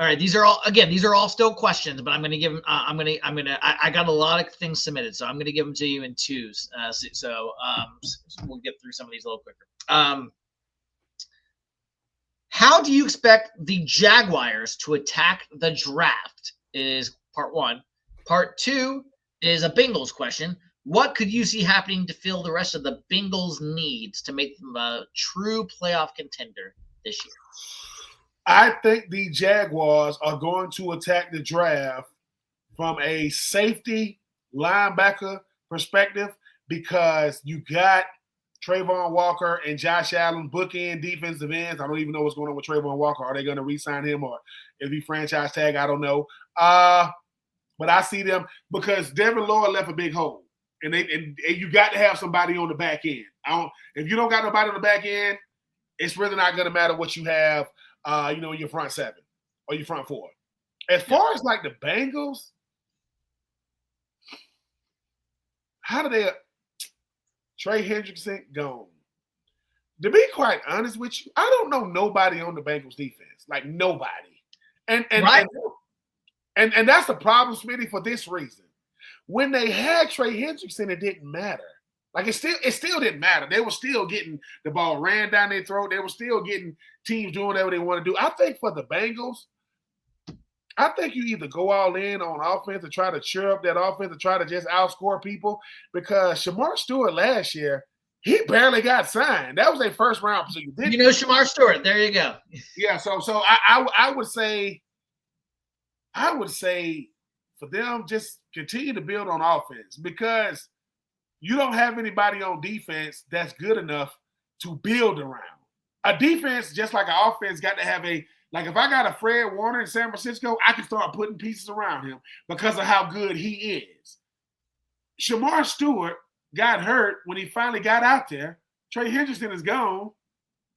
All right, these are all still questions, but I'm going to give them. I got a lot of things submitted, so I'm going to give them to you in twos. So we'll get through some of these a little quicker. How do you expect the Jaguars to attack the draft? Is part 1. Part 2 is a Bengals question. What could you see happening to fill the rest of the Bengals' needs to make them a true playoff contender this year? I think the Jaguars are going to attack the draft from a safety linebacker perspective because you got Trayvon Walker and Josh Allen bookend defensive ends. I don't even know what's going on with Trayvon Walker. Are they going to re-sign him or if he franchise tag? I don't know. But I see them because Devin Lloyd left a big hole. And you got to have somebody on the back end. If you don't got nobody on the back end, it's really not going to matter what you have in your front 7 or your front 4. As far as like the Bengals, how do they Trey Hendrickson gone? To be quite honest with you, I don't know nobody on the Bengals defense. Like nobody. And right. and that's the problem, Smitty, for this reason. When they had Trey Hendrickson, it didn't matter. Like it still didn't matter. They were still getting the ball ran down their throat. They were still getting teams doing whatever they want to do. I think for the Bengals, I think you either go all in on offense to try to cheer up that offense to try to just outscore people because Shamar Stewart last year, he barely got signed. That was their first round. So Shamar Stewart. There you go. Yeah. So I would say for them, just continue to build on offense because you don't have anybody on defense that's good enough to build around. A defense, just like an offense, got to have if I got a Fred Warner in San Francisco, I can start putting pieces around him because of how good he is. Shamar Stewart got hurt when he finally got out there. Trey Hendrickson is gone.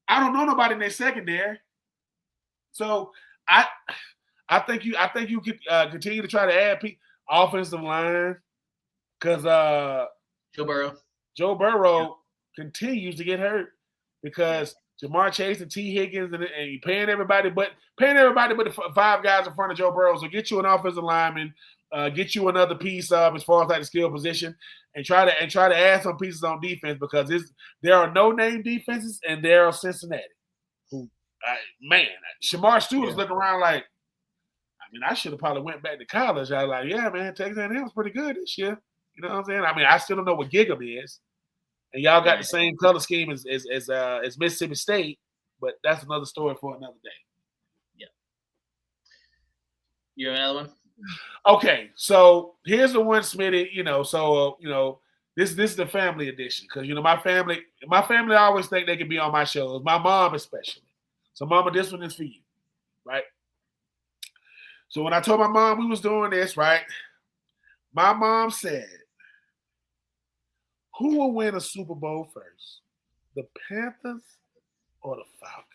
I don't know nobody in their secondary. So I I think you could continue to try to add offensive line because Joe Burrow continues to get hurt because Jamar Chase and T. Higgins and you're paying everybody but the five guys in front of Joe Burrow. So get you an offensive lineman, get you another piece as far as like the skill position, and try to add some pieces on defense because there are no name defenses and there are Cincinnati. Who, man, Shamar Stewart's looking around like, I mean, I should have probably went back to college. I was like, yeah, man, Texas A&M was pretty good this year. You know what I'm saying? I mean, I still don't know what Gig'em is. And y'all got the same color scheme as Mississippi State, but that's another story for another day. Yeah. You have another one? Okay, so here's the one, Smitty. This is the family edition because my family always think they can be on my shows. My mom especially. So, Mama, this one is for you, right? So when I told my mom we was doing this, right, my mom said, who will win a Super Bowl first, the Panthers or the Falcons?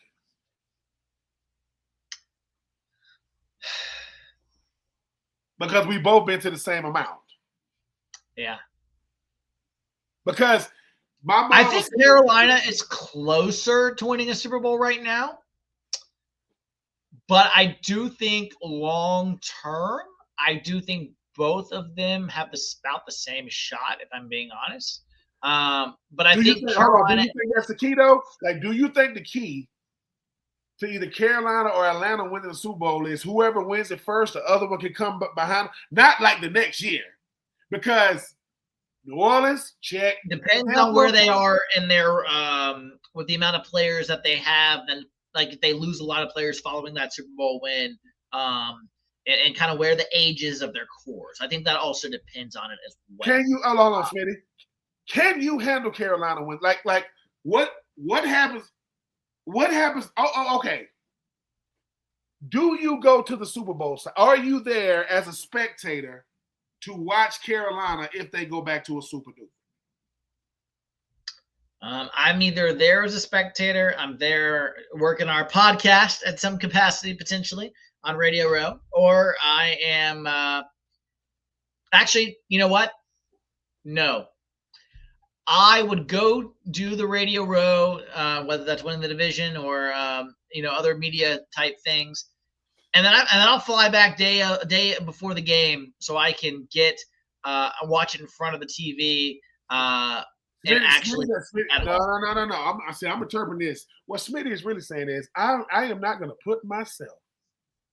Because we both been to the same amount. Yeah. Because my mom, I think Carolina is closer to winning a Super Bowl right now. But I do think long term, I do think both of them have about the same shot, if I'm being honest. But I think Carolina. Do you think that's the key, though? Like, do you think the key to either Carolina or Atlanta winning the Super Bowl is whoever wins it first, the other one can come behind? Not like the next year. Because New Orleans, check. Depends on where they are in their with the amount of players that they have, and like if they lose a lot of players following that Super Bowl win, and kind of where the ages of their cores. I think that also depends on it as well. Can you hold on, Smitty? Can you handle Carolina win? Like what happens? What happens? Okay. Do you go to the Super Bowl? Are you there as a spectator to watch Carolina if they go back to a Super Bowl? I'm either there as a spectator, I'm there working our podcast at some capacity potentially on Radio Row, or I am actually, you know what? No. I would go do the Radio Row, whether that's winning the division or other media type things, and then I'll fly back a day before the game so I can get watch it in front of the TV. And actually, no. I'm interpreting this. What Smitty is really saying is, I am not going to put myself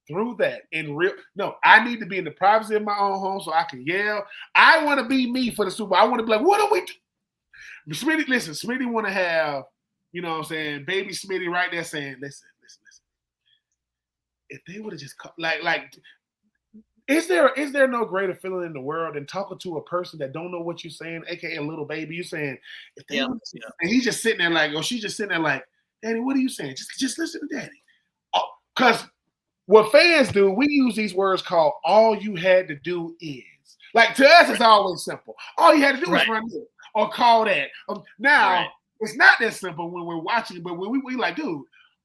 through that in real. No, I need to be in the privacy of my own home so I can yell. I want to be me for the Super Bowl. I want to be like, what are we doing? Smitty, listen, Smitty want to have, baby Smitty right there saying, listen. If they would have just like, is there no greater feeling in the world than talking to a person that don't know what you're saying, aka a little baby? You saying, if they and he's just sitting there like, or she's just sitting there like, Daddy, what are you saying? Just listen to Daddy. Because what fans do, we use these words called "all you had to do is." Like to us, it's always simple. All you had to do was run it or call that. Now it's not that simple when we're watching, but when we like, dude,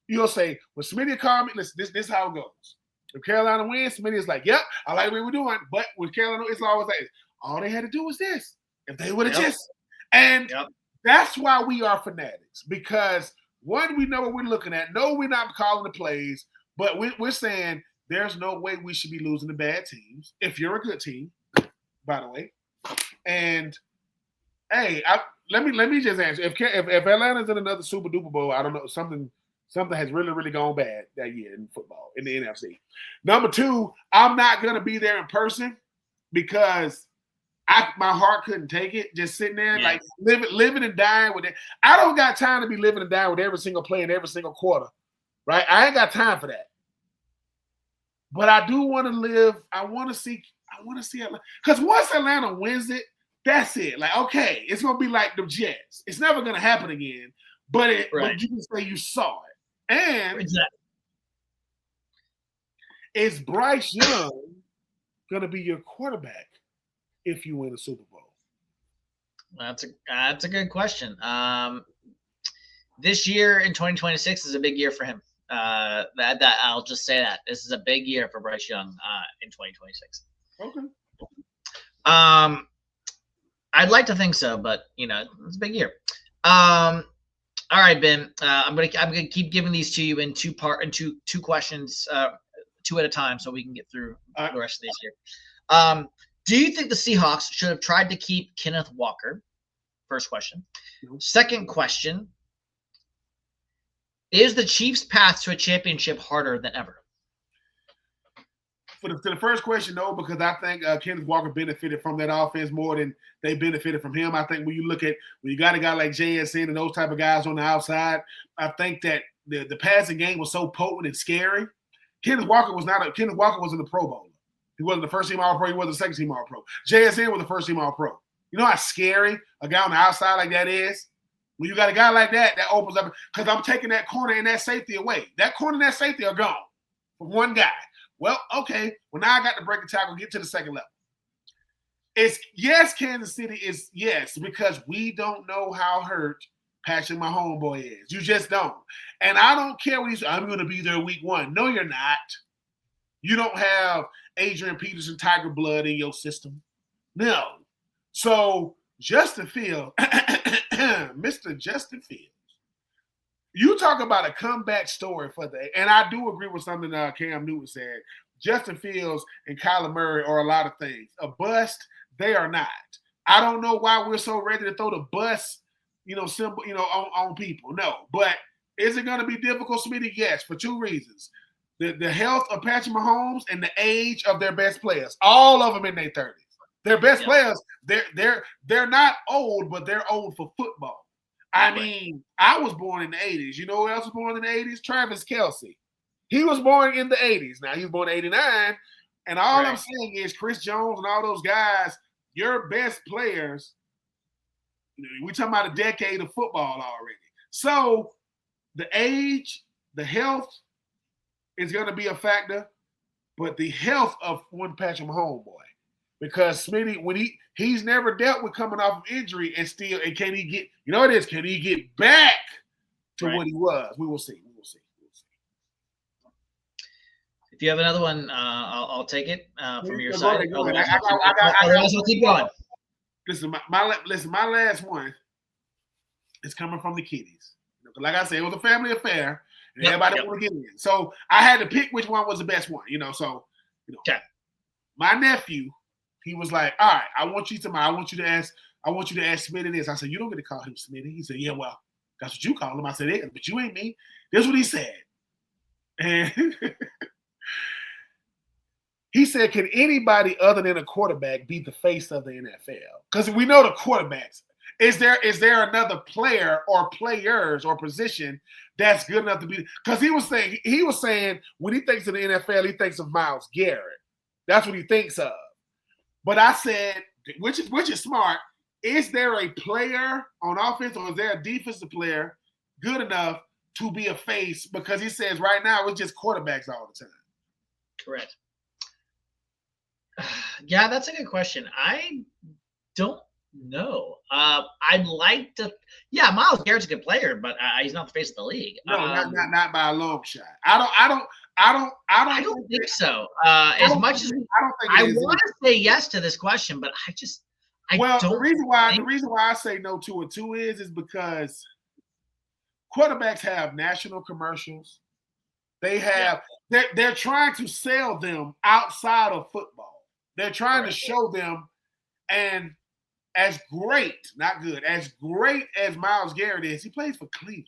you'll say, when Smitty called me, listen, this is how it goes. If Carolina wins, Smitty is like, yep, I like what we're doing. But with Carolina, it's always like, all they had to do was this. If they would have just. And that's why we are fanatics. Because, one, we know what we're looking at. No, we're not calling the plays. But we're saying there's no way we should be losing to bad teams. If you're a good team, by the way. And, hey, let me just answer. If Atlanta's in another Super Duper Bowl, I don't know, something has really, really gone bad that year in football, in the NFC. Number two, I'm not going to be there in person because my heart couldn't take it. Just sitting there, like living and dying with it. I don't got time to be living and dying with every single play in every single quarter, right? I ain't got time for that. But I do want to live. I want to see Atlanta. Because once Atlanta wins it, that's it. Like, okay, it's going to be like the Jets. It's never going to happen again. But you can say you saw it. And is Bryce Young going to be your quarterback if you win a Super Bowl? That's a good question. This year in 2026 is a big year for him. That I'll just say that this is a big year for Bryce Young in 2026. Okay. I'd like to think so, but it's a big year. All right, Ben. I'm gonna keep giving these to you in two questions, two at a time, so we can get through the rest of these here. Do you think the Seahawks should have tried to keep Kenneth Walker? First question. Second question. Is the Chiefs' path to a championship harder than ever? To the first question, no, because I think Kenneth Walker benefited from that offense more than they benefited from him. I think when you got a guy like JSN and those type of guys on the outside, I think that the passing game was so potent and scary. Kenneth Walker wasn't a Pro Bowler. He wasn't the first team All-Pro. He wasn't the second team All-Pro. JSN was the first team All-Pro. You know how scary a guy on the outside like that is? When you got a guy like that opens up, because I'm taking that corner and that safety away. That corner and that safety are gone for one guy. Well, okay. Well, now I got to break a tackle, get to the second level. Kansas City is yes, because we don't know how hurt Patrick Mahomes boy is. You just don't. And I don't care what I'm going to be there week 1. No, you're not. You don't have Adrian Peterson Tiger blood in your system. No. So Justin Fields, Mr. Justin Fields, you talk about a comeback story and I do agree with something Cam Newton said. Justin Fields and Kyler Murray are a lot of things. A bust, they are not. I don't know why we're so ready to throw the bust, symbol, on people. No, but is it going to be difficult, Smitty? Yes, for 2 reasons. The health of Patrick Mahomes and the age of their best players. All of them in their 30s. Their best players, they're not old, but they're old for football. I mean, I was born in the 80s. You know who else was born in the 80s? Travis Kelce. He was born in the 80s. Now, he was born in 89. And all I'm saying is Chris Jones and all those guys, your best players, we're talking about a decade of football already. So the age, the health is going to be a factor, but the health of one Patrick Mahomes boy. Because Smitty, when he's never dealt with coming off of injury and can he get, can he get back to what he was? We will see. If you have another one, I'll take it from your side. Otherwise, I'll keep going. Listen, my last one is coming from the kiddies. Like I said, it was a family affair, and everybody want to get in. So I had to pick which one was the best one. My nephew, he was like, all right, I want you to ask Smitty this. I said, you don't get to call him Smitty. He said, yeah, well, that's what you call him. I said, yeah, but you ain't me. This is what he said. And he said, can anybody other than a quarterback be the face of the NFL? Because we know the quarterbacks. Is there another player or players or position that's good enough to be? Because he was saying when he thinks of the NFL, he thinks of Myles Garrett. That's what he thinks of. But I said, which is smart, is there a player on offense or is there a defensive player good enough to be a face? Because he says right now it's just quarterbacks all the time. Correct. Yeah, that's a good question. I don't know. I'd like to. Yeah, Myles Garrett's a good player, but he's not the face of the league. No, not by a long shot. I don't think so. As much as I want to say yes to this question, but I don't. The reason why I say no to it too is because quarterbacks have national commercials. They have they're trying to sell them outside of football. They're trying to show them, and as great, not good, as great as Myles Garrett is, he plays for Cleveland.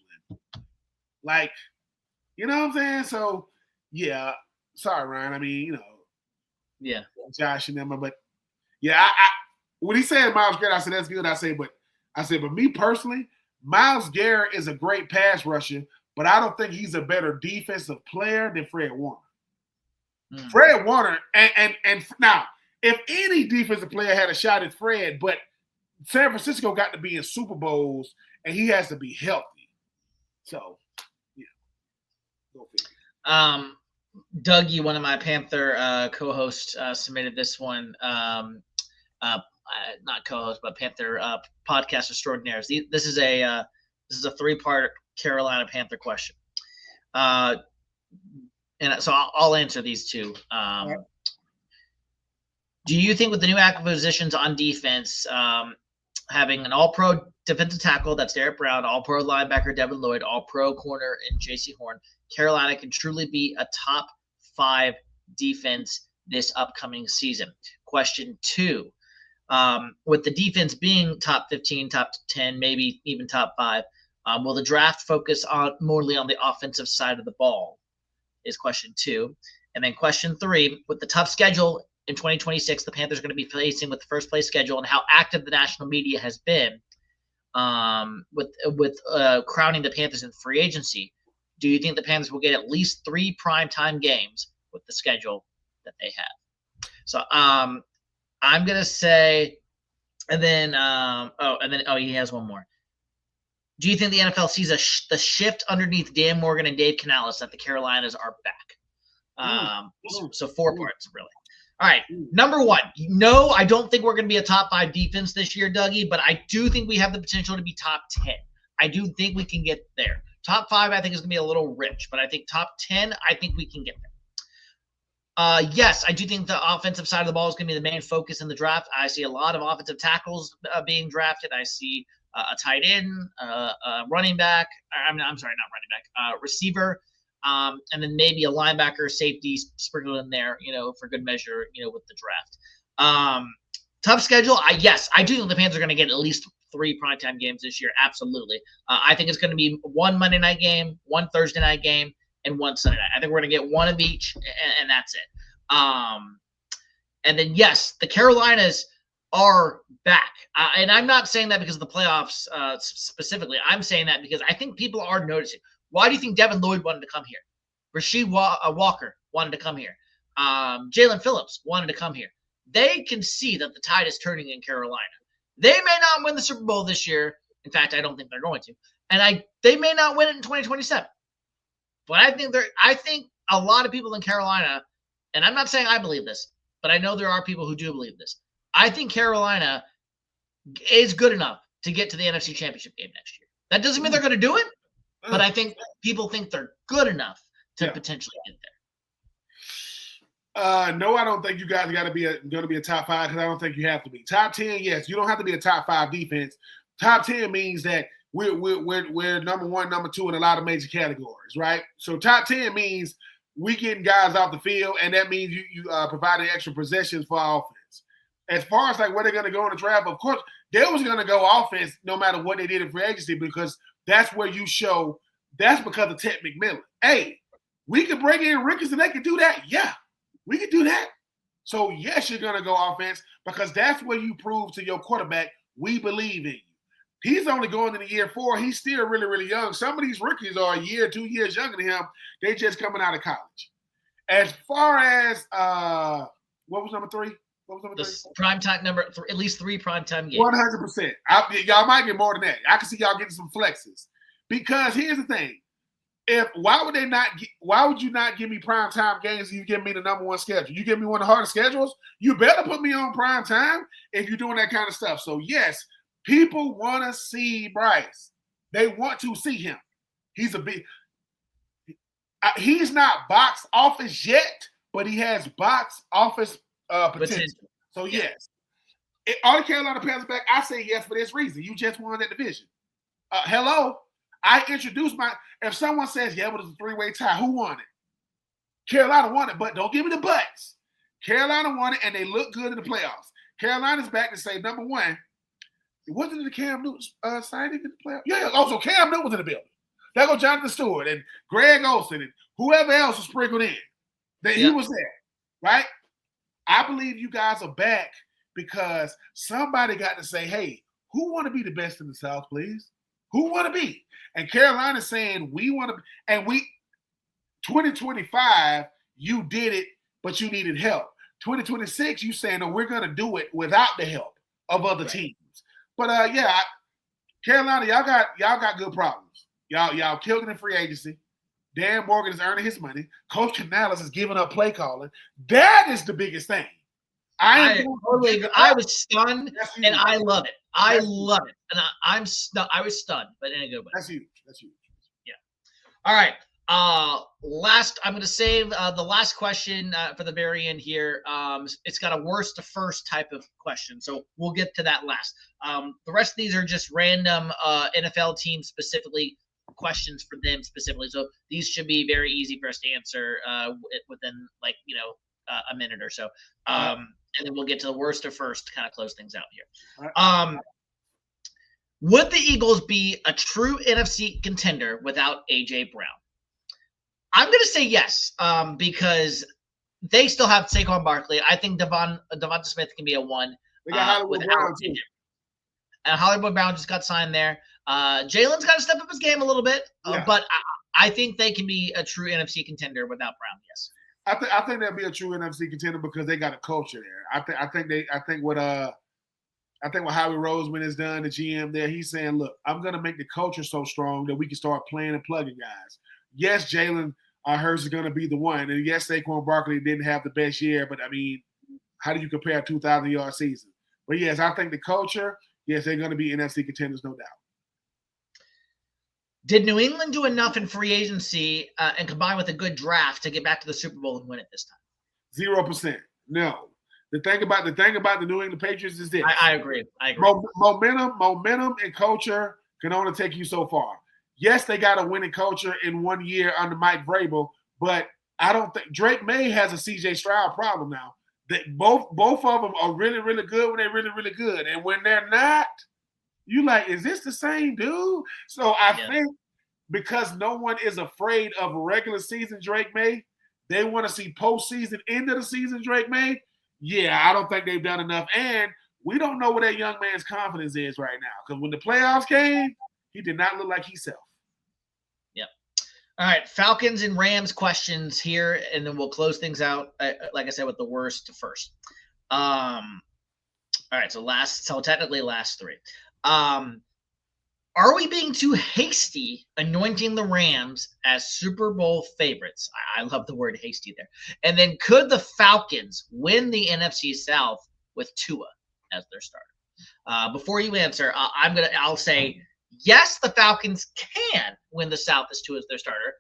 Like, you know what I'm saying? So, yeah. Sorry, Ryan. I mean, Josh and them, but yeah, I when he said Myles Garrett, I said that's good. I said, but me personally, Myles Garrett is a great pass rusher, but I don't think he's a better defensive player than Fred Warner. Fred Warner, and now, if any defensive player had a shot at Fred, but San Francisco got to be in Super Bowls, and he has to be healthy. So, yeah. Go figure. Dougie, one of my Panther co-hosts, submitted this one. Not co-host, but Panther podcast extraordinaires. This is a 3-part Carolina Panther question. and so I'll answer these two. Do you think with the new acquisitions on defense, having an all-pro defensive tackle, that's Derek Brown, all-pro linebacker Devin Lloyd, all-pro corner in J.C. Horn, Carolina can truly be a top 5 defense this upcoming season? Question 2, with the defense being top 15, top 10, maybe even top 5, will the draft focus on mostly on the offensive side of the ball? Is question 2. And then question 3, with the tough schedule in 2026, the Panthers are going to be facing with the first place schedule and how active the national media has been with crowning the Panthers in free agency. Do you think the Panthers will get at least 3 primetime games with the schedule that they have? So I'm going to say, and then he has one more. Do you think the NFL sees the shift underneath Dan Morgan and Dave Canales that the Carolinas are back? So 4 parts, really. All right, number 1. No, I don't think we're going to be a top 5 defense this year, Dougie, but I do think we have the potential to be top 10. I do think we can get there. Top 5, I think, is going to be a little rich, but I think top 10, I think we can get there. Yes, I do think the offensive side of the ball is going to be the main focus in the draft. I see a lot of offensive tackles being drafted. I see a tight end, running back. I'm sorry, not running back. Receiver. And then maybe a linebacker, safety sprinkled in there, for good measure, with the draft. Tough schedule. Yes, I do think the Panthers are going to get at least 3 primetime games this year. Absolutely. I think it's going to be 1 Monday night game, 1 Thursday night game, and 1 Sunday night. I think we're going to get 1 of each, and that's it. And then, yes, the Carolinas are back. And I'm not saying that because of the playoffs specifically. I'm saying that because I think people are noticing. Why do you think Devin Lloyd wanted to come here? Rasheed Walker wanted to come here. Jalen Phillips wanted to come here. They can see that the tide is turning in Carolina. They may not win the Super Bowl this year. In fact, I don't think they're going to. And they may not win it in 2027. But I think a lot of people in Carolina, and I'm not saying I believe this, but I know there are people who do believe this. I think Carolina is good enough to get to the NFC Championship game next year. That doesn't mean they're going to do it. But I think people think they're good enough to potentially get there. No, I don't think you guys going to be a top 5 because I don't think you have to be. Top 10, yes. You don't have to be a top 5 defense. Top 10 means that we're number 1, number 2 in a lot of major categories, right? So top 10 means we getting guys off the field, and that means you providing extra possessions for our offense. As far as like where they're going to go in the draft, of course, they was going to go offense no matter what they did in free agency because that's where you show that's because of Ted McMillan. Hey, we can bring in rookies and they can do that. Yeah, we can do that. So, yes, you're going to go offense because that's where you prove to your quarterback, we believe in you. He's only going into year 4. He's still really, really young. Some of these rookies are a year, 2 years younger than him. They just coming out of college. As far as what was number 3? Primetime number, at least 3 primetime games. 100%. Y'all might get more than that. I can see y'all getting some flexes. Because here's the thing. Why would you not give me primetime games if you give me the number 1 schedule? You give me one of the hardest schedules, you better put me on primetime if you're doing that kind of stuff. So, yes, people want to see Bryce. They want to see him. He's he's not box office yet, but he has box office potential. So, yes. All the Carolina Panthers back, I say yes for this reason. You just won that division. Hello? I introduced if someone says, yeah, but it's a 3-way tie, who won it? Carolina won it, but don't give me the buts. Carolina won it, and they look good in the playoffs. Carolina's back to say, number 1, wasn't it the Cam Newton signing in the playoffs? Yeah. Also, Cam Newton was in the building. There go Jonathan Stewart and Greg Olsen and whoever else was sprinkled in. He was there, right? I believe you guys are back because somebody got to say, hey, who want to be the best in the South, please? Who want to be? And Carolina's saying we want to, and 2025, you did it, but you needed help. 2026, you saying, no, we're going to do it without the help of other teams. But Carolina, y'all got good problems. Y'all killed it in free agency. Dan Morgan is earning his money. Coach Canales is giving up play calling. That is the biggest thing. I was stunned, and I love it. I love it, and I was stunned, but in a good way. That's huge. Yeah. All right. I'm going to save the last question for the very end here. It's got a worst to first type of question, so we'll get to that last. The rest of these are just random NFL teams specifically, questions for them specifically. So these should be very easy for us to answer within a minute or so. And then we'll get to the worst to first to kind of close things out here. Would the Eagles be a true NFC contender without A.J. Brown? I'm going to say yes, because they still have Saquon Barkley. I think Devonta Smith can be a one. They got Hollywood Brown too. And Hollywood Brown just got signed there. Jalen's got to step up his game a little bit, but I think they can be a true NFC contender without Brown. Yes, I think they'll be a true NFC contender because they got a culture there. I think what Howie Roseman has done, the GM there, he's saying, look, I'm going to make the culture so strong that we can start playing and plugging guys. Yes, Jalen Hurts is going to be the one. And yes, Saquon Barkley didn't have the best year, but, I mean, how do you compare a 2,000-yard season? But, yes, I think the culture, yes, they're going to be NFC contenders, no doubt. Did New England do enough in free agency and combine with a good draft to get back to the Super Bowl and win it this time? 0%. No. The thing about the New England Patriots is this. I agree. Momentum and culture can only take you so far. Yes, they got a winning culture in 1 year under Mike Vrabel, but I don't think Drake May has a CJ Stroud problem now. Both of them are really, really good when they're really, really good. And when they're not, you like, is this the same dude? So I think because no one is afraid of regular season Drake May, they want to see postseason, end of the season Drake May. Yeah, I don't think they've done enough. And we don't know where that young man's confidence is right now. Because when the playoffs came, he did not look like himself. Yep. All right, Falcons and Rams questions here, and then we'll close things out, like I said, with the worst to first. All right, so technically last three. Are we being too hasty anointing the Rams as Super Bowl favorites? I love the word hasty there. And then could the Falcons win the NFC South with Tua as their starter? Before you answer, I'll say yes, the Falcons can win the South as Tua as their starter.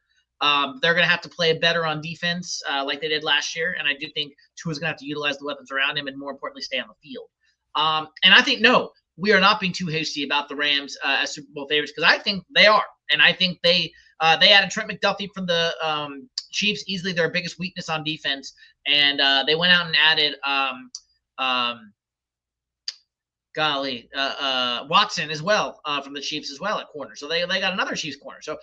They're going to have to play better on defense like they did last year, and I do think Tua's going to have to utilize the weapons around him and, more importantly, stay on the field. And I think, no, we are not being too hasty about the Rams as Super Bowl favorites because I think they are. And I think they added Trent McDuffie from the Chiefs, easily their biggest weakness on defense. And they went out and added Watson as well from the Chiefs as well at corner. So they got another Chiefs corner. So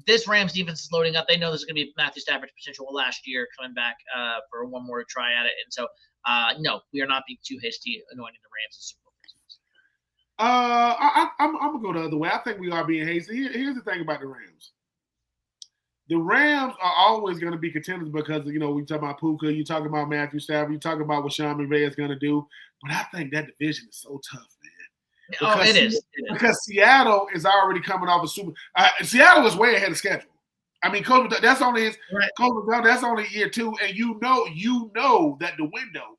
this Rams defense is loading up. They know this is going to be Matthew Stafford's potential last year coming back for one more try at it. And so, no, we are not being too hasty anointing the Rams as Super Bowl. I'm gonna go the other way. I think we are being hasty. Here's the thing about the Rams. The Rams are always going to be contenders because, we talk about Puka, you talk about Matthew Stafford, you talk about what Sean McVay is going to do. But I think that division is so tough, man. Because, it is. Because Seattle is already coming off a Super. Seattle is way ahead of schedule. I mean, Coach, that's only that's only year 2, and you know that the window.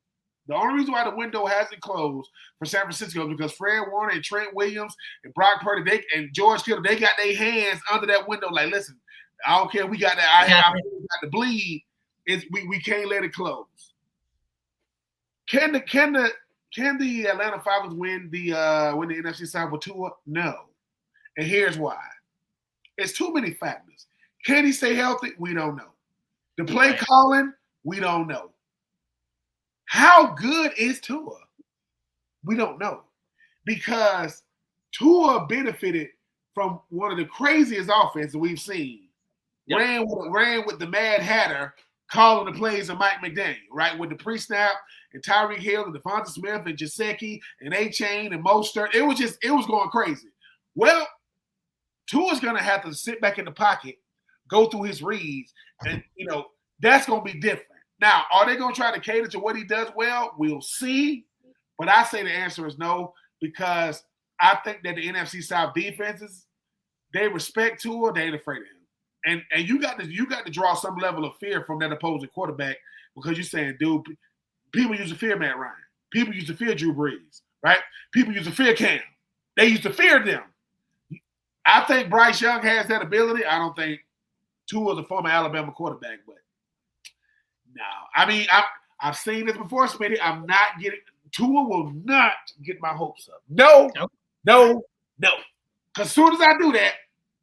The only reason why the window hasn't closed for San Francisco is because Fred Warner and Trent Williams and Brock Purdy and George Kittle, they got their hands under that window. Like, listen, I don't care. We got that. I got to bleed. We can't let it close. Can the Atlanta Falcons win the NFC South with Tua? No. And here's why. It's too many factors. Can he stay healthy? We don't know. The play calling? We don't know. How good is Tua? We don't know. Because Tua benefited from one of the craziest offenses we've seen. Yep. Ran with the Mad Hatter calling the plays of Mike McDaniel, right? With the pre-snap and Tyreek Hill and Devonta Smith and Gesicki and A-Chain and Mostert. It was going crazy. Well, Tua's going to have to sit back in the pocket, go through his reads, and, that's going to be different. Now, are they going to try to cater to what he does well? We'll see. But I say the answer is no, because I think that the NFC South defenses, they respect Tua, they ain't afraid of him. And you got to draw some level of fear from that opposing quarterback because you're saying, dude, people used to fear Matt Ryan. People used to fear Drew Brees, right? People used to fear Cam. They used to fear them. I think Bryce Young has that ability. I don't think Tua is a former Alabama quarterback, but no. I mean, I've seen this before, Smitty. I'm not getting Tua will not get my hopes up. No. Because as soon as I do that,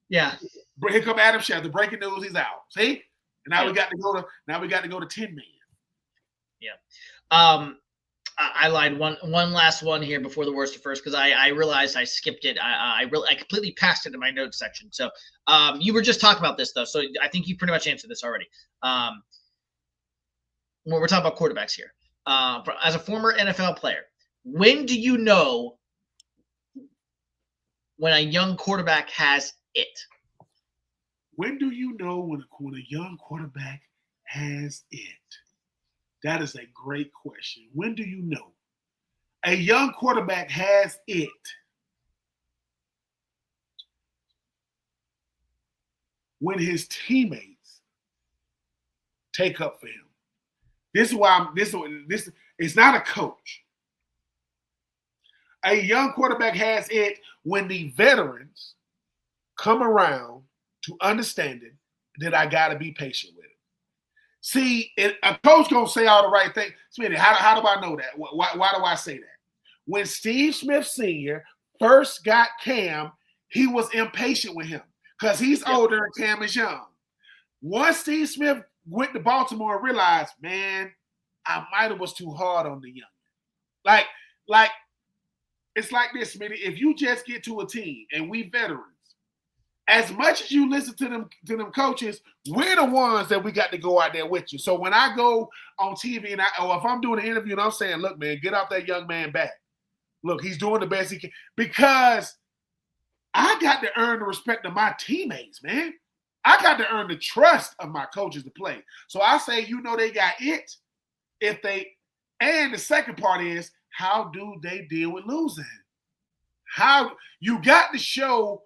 here come Adam Schefter. Breaking news, he's out. See? And now we got to go to 10 man. Yeah. I lied. One last one here before the worst to first, because I realized I skipped it. I completely passed it in my notes section. So you were just talking about this though, so I think you pretty much answered this already. When we're talking about quarterbacks here, as a former NFL player, when do you know when a young quarterback has it? When do you know when a young quarterback has it? That is a great question. When do you know a young quarterback has it? When his teammates take up for him. This is why this is not a coach. A young quarterback has it when the veterans come around to understand it, that I got to be patient with it. See, a coach gonna say all the right things. Smitty, how do I know that? Why do I say that? When Steve Smith Sr. first got Cam, he was impatient with him because he's older and Cam is young. Once Steve Smith went to Baltimore and realized, man, I might have was too hard on the young. Like it's like this, Smitty. If you just get to a team and we veterans, as much as you listen to them coaches, we're the ones that we got to go out there with you. So when I go on TV or if I'm doing an interview and I'm saying, look, man, get off that young man back. Look, he's doing the best he can. Because I got to earn the respect of my teammates, man. I got to earn the trust of my coaches to play. So I say, they got it. And the second part is, how do they deal with losing? How you got to show,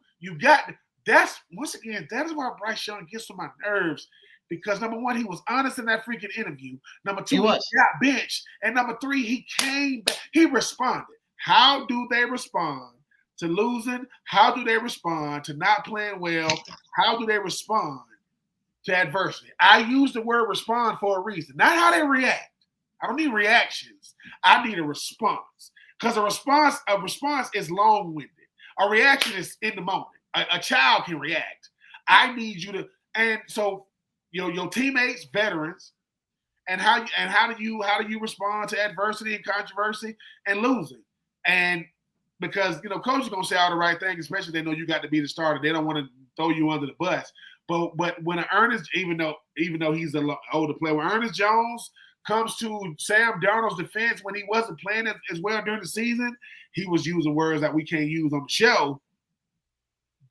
that is why Bryce Young gets on my nerves. Because number one, he was honest in that freaking interview. Number two, he got benched. And number three, he came back. He responded. How do they respond to losing? How do they respond to not playing well? How do they respond to adversity? I use the word respond for a reason. Not how they react. I don't need reactions. I need a response. Because a response is long-winded. A reaction is in the moment. A child can react. I need you to, and so your teammates, veterans, and how do you respond to adversity and controversy and losing? And because coach is gonna say all the right things, especially they know you got to be the starter. They don't want to throw you under the bus. But when Ernest, even though he's an older player, when Ernest Jones comes to Sam Darnold's defense when he wasn't playing as well during the season, he was using words that we can't use on the show.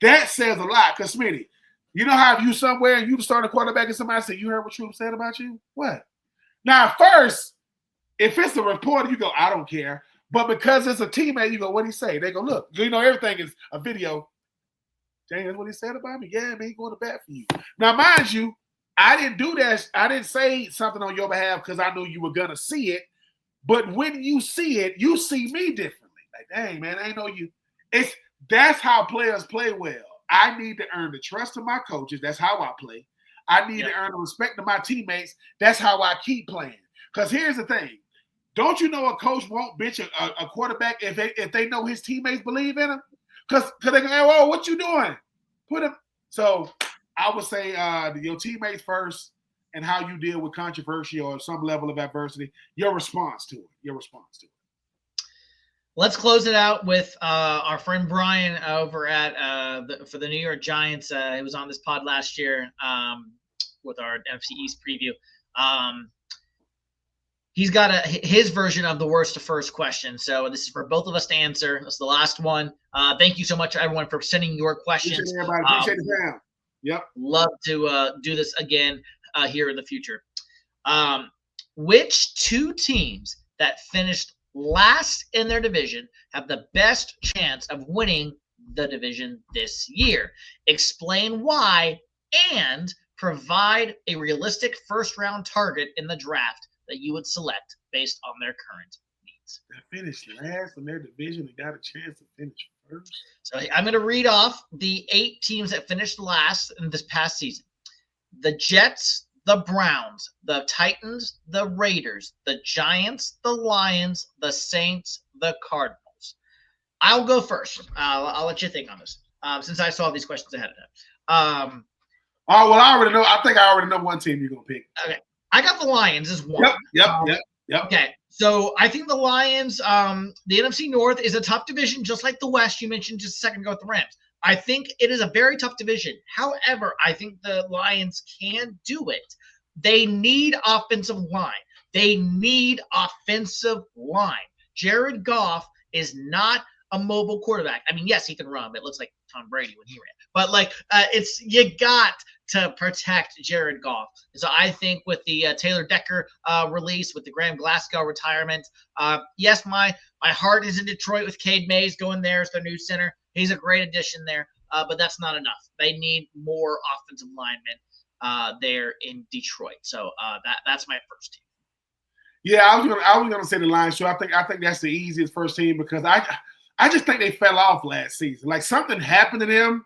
That says a lot. Because, Smitty, you know how if you somewhere and you start a quarterback and somebody say, you heard what Troupe said about you? What? Now, first, if it's a reporter, you go, I don't care. But because it's a teammate, you go, what'd he say? They go, look, everything is a video. Dang, that's what he said about me? Yeah, man, he's going to bat for you. Now, mind you, I didn't do that. I didn't say something on your behalf because I knew you were going to see it. But when you see it, you see me differently. Like, dang, man, I ain't know you. That's how players play well. I need to earn the trust of my coaches. That's how I play. I need to earn the respect of my teammates. That's how I keep playing. Because here's the thing. Don't you know a coach won't bitch a quarterback if they know his teammates believe in him? Because they go, oh, what you doing? Put him. So I would say your teammates first and how you deal with controversy or some level of adversity, your response to it. Let's close it out with our friend Brian over at for the New York Giants. He was on this pod last year with our NFC East preview. He's got his version of the worst to first question. So this is for both of us to answer. This is the last one. Thank you so much, everyone, for sending your questions. Appreciate the time. Yep. Love to do this again here in the future. Which two teams that finished last in their division have the best chance of winning the division this year? Explain why and provide a realistic first-round target in the draft that you would select based on their current needs. They finished last in their division and got a chance to finish first. So I'm going to read off the 8 teams that finished last in this past season. the Jets, the Browns, the Titans, the Raiders, the Giants, the Lions, the Saints, the Cardinals. I'll go first. I'll let you think on this since I saw these questions ahead of time. Well, I already know. I think I already know one team you're going to pick. Okay. I got the Lions as one. Yep. Okay. So I think the Lions, the NFC North is a tough division, just like the West you mentioned just a second ago with the Rams. I think it is a very tough division. However, I think the Lions can do it. They need offensive line. Jared Goff is not a mobile quarterback. I mean, yes, he can run. It looks like Tom Brady when he ran. But it's you got to protect Jared Goff. So I think with the Taylor Decker release, with the Graham Glasgow retirement, yes, my heart is in Detroit with Cade Mays going there as their new center. He's a great addition there, but that's not enough. They need more offensive linemen there in Detroit. So that's my first team. Yeah, I was gonna say the Lions too. I think that's the easiest first team because I just think they fell off last season. Like something happened to them.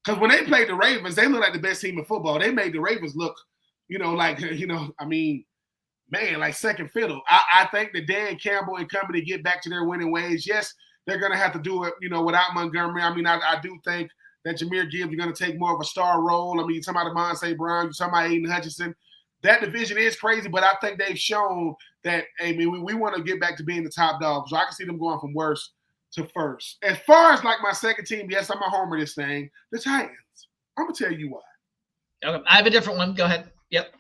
Because when they played the Ravens, they looked like the best team in football. They made the Ravens look, like second fiddle. I think that Dan Campbell and company get back to their winning ways. Yes, they're going to have to do it, without Montgomery. I mean, I do think that Jahmyr Gibbs is going to take more of a star role. I mean, you're talking about Monte Brown, you're talking about Aiden Hutchinson. That division is crazy, but I think they've shown that, we want to get back to being the top dog. So I can see them going from worst to first. As far as my second team, yes, I'm a homer this thing. The Titans. I'm gonna tell you why. Okay, I have a different one. Go ahead. Yep.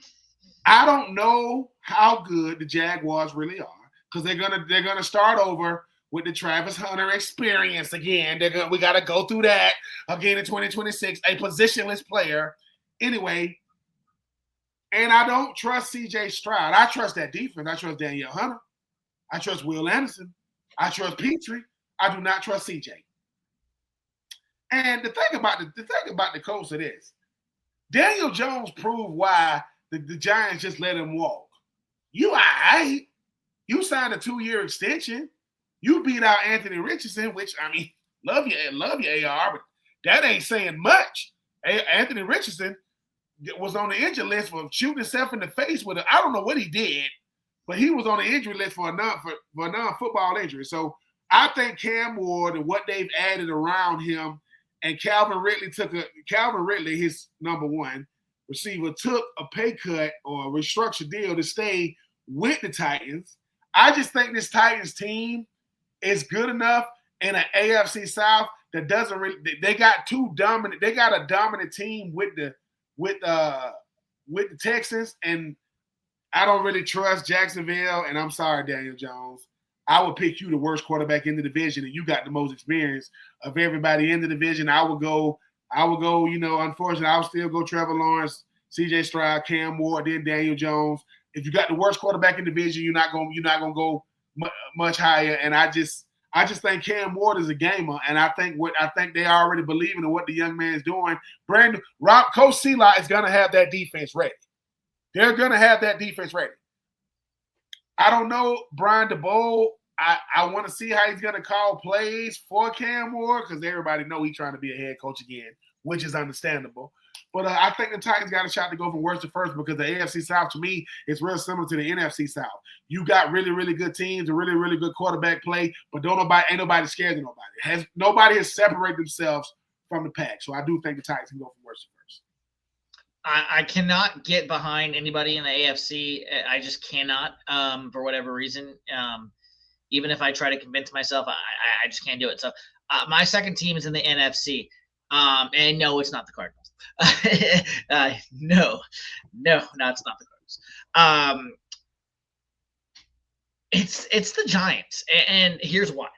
I don't know how good the Jaguars really are because they're gonna start over with the Travis Hunter experience again. We got to go through that again in 2026. A positionless player, anyway. And I don't trust C.J. Stroud. I trust that defense. I trust Danielle Hunter. I trust Will Anderson. I trust Petrie. I do not trust CJ. And the thing about the Colts it is, Daniel Jones proved why the Giants just let him walk. You all right. You signed a 2-year extension. You beat out Anthony Richardson, which, love you, AR, but that ain't saying much. Anthony Richardson was on the injury list for shooting himself in the face with I don't know what he did, but he was on the injury list for a non-football injury. So I think Cam Ward and what they've added around him, and Calvin Ridley, his number one receiver, took a pay cut or a restructured deal to stay with the Titans. I just think this Titans team is good enough in an AFC South that doesn't really. They got a dominant team with the Texans, and I don't really trust Jacksonville. And I'm sorry, Daniel Jones. I would pick you the worst quarterback in the division, and you got the most experience of everybody in the division. I would go, unfortunately, I would still go Trevor Lawrence, C.J. Stroud, Cam Ward, then Daniel Jones. If you got the worst quarterback in the division, you're not gonna go much higher. And I just think Cam Ward is a gamer, and I think they already believe in what the young man's doing. Coach Seelot is gonna have that defense ready. They're gonna have that defense ready. I don't know Brian DeBoer. I want to see how he's going to call plays for Cam Ward because everybody know he's trying to be a head coach again, which is understandable. But I think the Titans got a shot to go from worst to first because the AFC South, to me, is real similar to the NFC South. You got really, really good teams and really, really good quarterback play, but ain't nobody scared of nobody. Nobody has separated themselves from the pack. So I do think the Titans can go from worst to first. I cannot get behind anybody in the AFC. I just cannot, for whatever reason. Even if I try to convince myself, I just can't do it. So my second team is in the NFC. And no, it's not the Cardinals. No, it's not the Cardinals. It's the Giants, and here's why.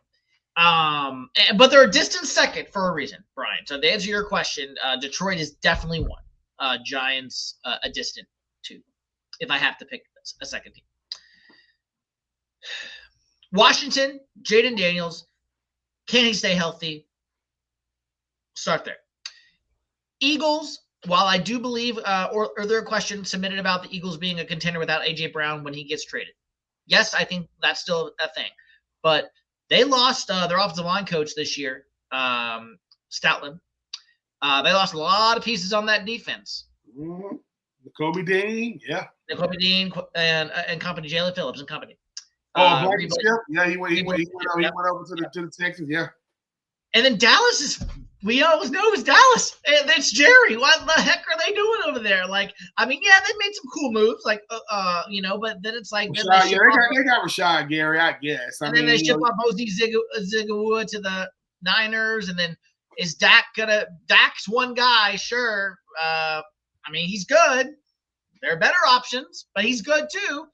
But they're a distant second for a reason, Brian. So to answer your question, Detroit is definitely one. Giants a distant two, if I have to pick a second team. Washington, Jaden Daniels, can he stay healthy? Start there. Eagles, while I do believe, or there a question submitted about the Eagles being a contender without A.J. Brown when he gets traded. Yes, I think that's still a thing. But they lost their offensive line coach this year, Stoutland. They lost a lot of pieces on that defense. Mm-hmm. Kobe Dean, yeah. Kobe Dean and company, Jalen Phillips and company. Black Skip, yeah, he went over to the Texans, yeah. And then Dallas is, we always know it's Dallas. And it's Jerry. What the heck are they doing over there? Like, I mean, yeah, they made some cool moves, like, but then it's like, they got Rashad Gary, I guess. Then they ship off Mosey Zigawua to the Niners, and then is Dak's one guy, sure. I mean, he's good. There are better options, but he's good too.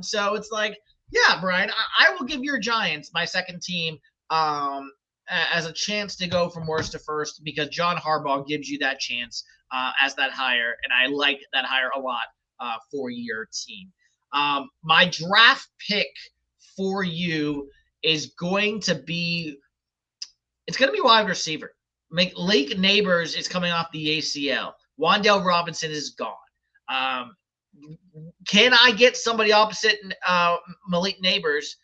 So it's like, yeah, Brian, I will give your Giants, my second team, as a chance to go from worst to first, because John Harbaugh gives you that chance as that hire, and I like that hire a lot for your team. My draft pick for you is going to be wide receiver. Lake Neighbors is coming off the ACL. Wan'Dale Robinson is gone. Can I get somebody opposite Malik Neighbors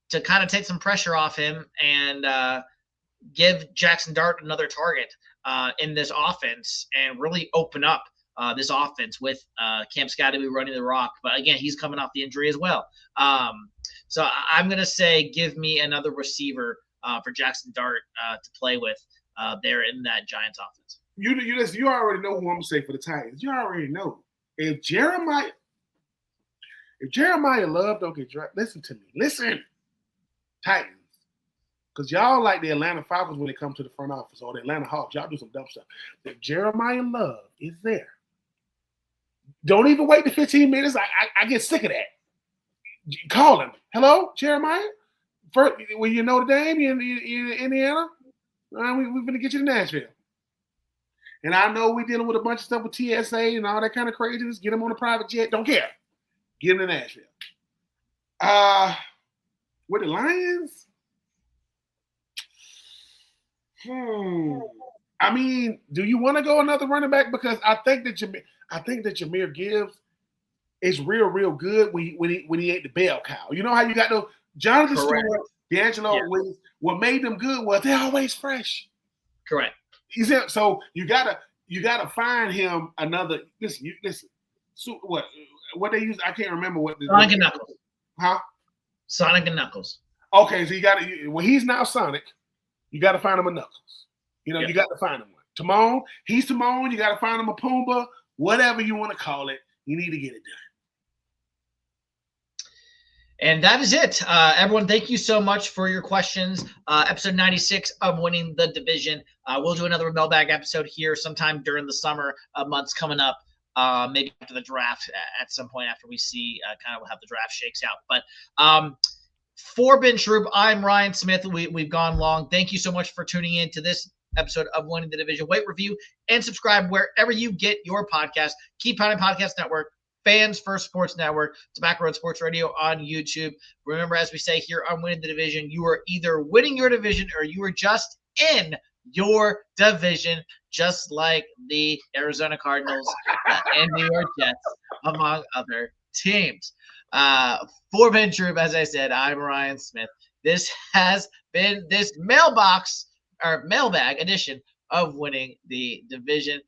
to kind of take some pressure off him and give Jackson Dart another target in this offense and really open up this offense with Cam Scatterby running the rock? But again, he's coming off the injury as well. So I'm going to say give me another receiver for Jackson Dart to play with there in that Giants offense. You already know who I'm going to say for the Titans. You already know. If Jeremiah Love don't get drafted, listen to me. Listen, Titans. Because y'all like the Atlanta Falcons when it comes to the front office, or the Atlanta Hawks. Y'all do some dumb stuff. If Jeremiah Love is there, don't even wait the 15 minutes. I get sick of that. Call him. Hello, Jeremiah? First, when you Notre Dame, you in Indiana? We're going to get you to Nashville. And I know we're dealing with a bunch of stuff with TSA and all that kind of craziness. Get him on a private jet. Don't care. Get him to Nashville. With the Lions? I mean, do you want to go another running back? Because I think that Jahmyr Gibbs is real good when he ate the bell cow. You know how you got those Jonathan Stewart, D'Angelo Williams. What made them good was they're always fresh. Correct. So you gotta find him another. Listen. So what they use? I can't remember what. Sonic and Knuckles. Huh? Sonic and Knuckles. Okay, so when he's now Sonic, you got to find him a Knuckles. You got to find him one. Timon, he's Timon. You got to find him a Pumbaa, whatever you want to call it. You need to get it done. And that is it. Everyone, thank you so much for your questions. Episode 96 of Winning the Division. We'll do another Mailbag episode here sometime during the summer months coming up, maybe after the draft at some point after we see kind of how the draft shakes out. But for Ben Troupe, I'm Ryan Smith. We've gone long. Thank you so much for tuning in to this episode of Winning the Division. Rate, review, and subscribe wherever you get your podcast. Keep Pounding Podcast Network, Fans First Sports Network, Tobacco Road Sports Radio on YouTube. Remember, as we say here on Winning the Division, you are either winning your division or you are just in your division, just like the Arizona Cardinals and New York Jets, among other teams. For Ben Troupe, as I said, I'm Ryan Smith. This has been this Mailbag edition of Winning the Division.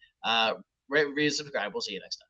Rate, review, subscribe. We'll see you next time.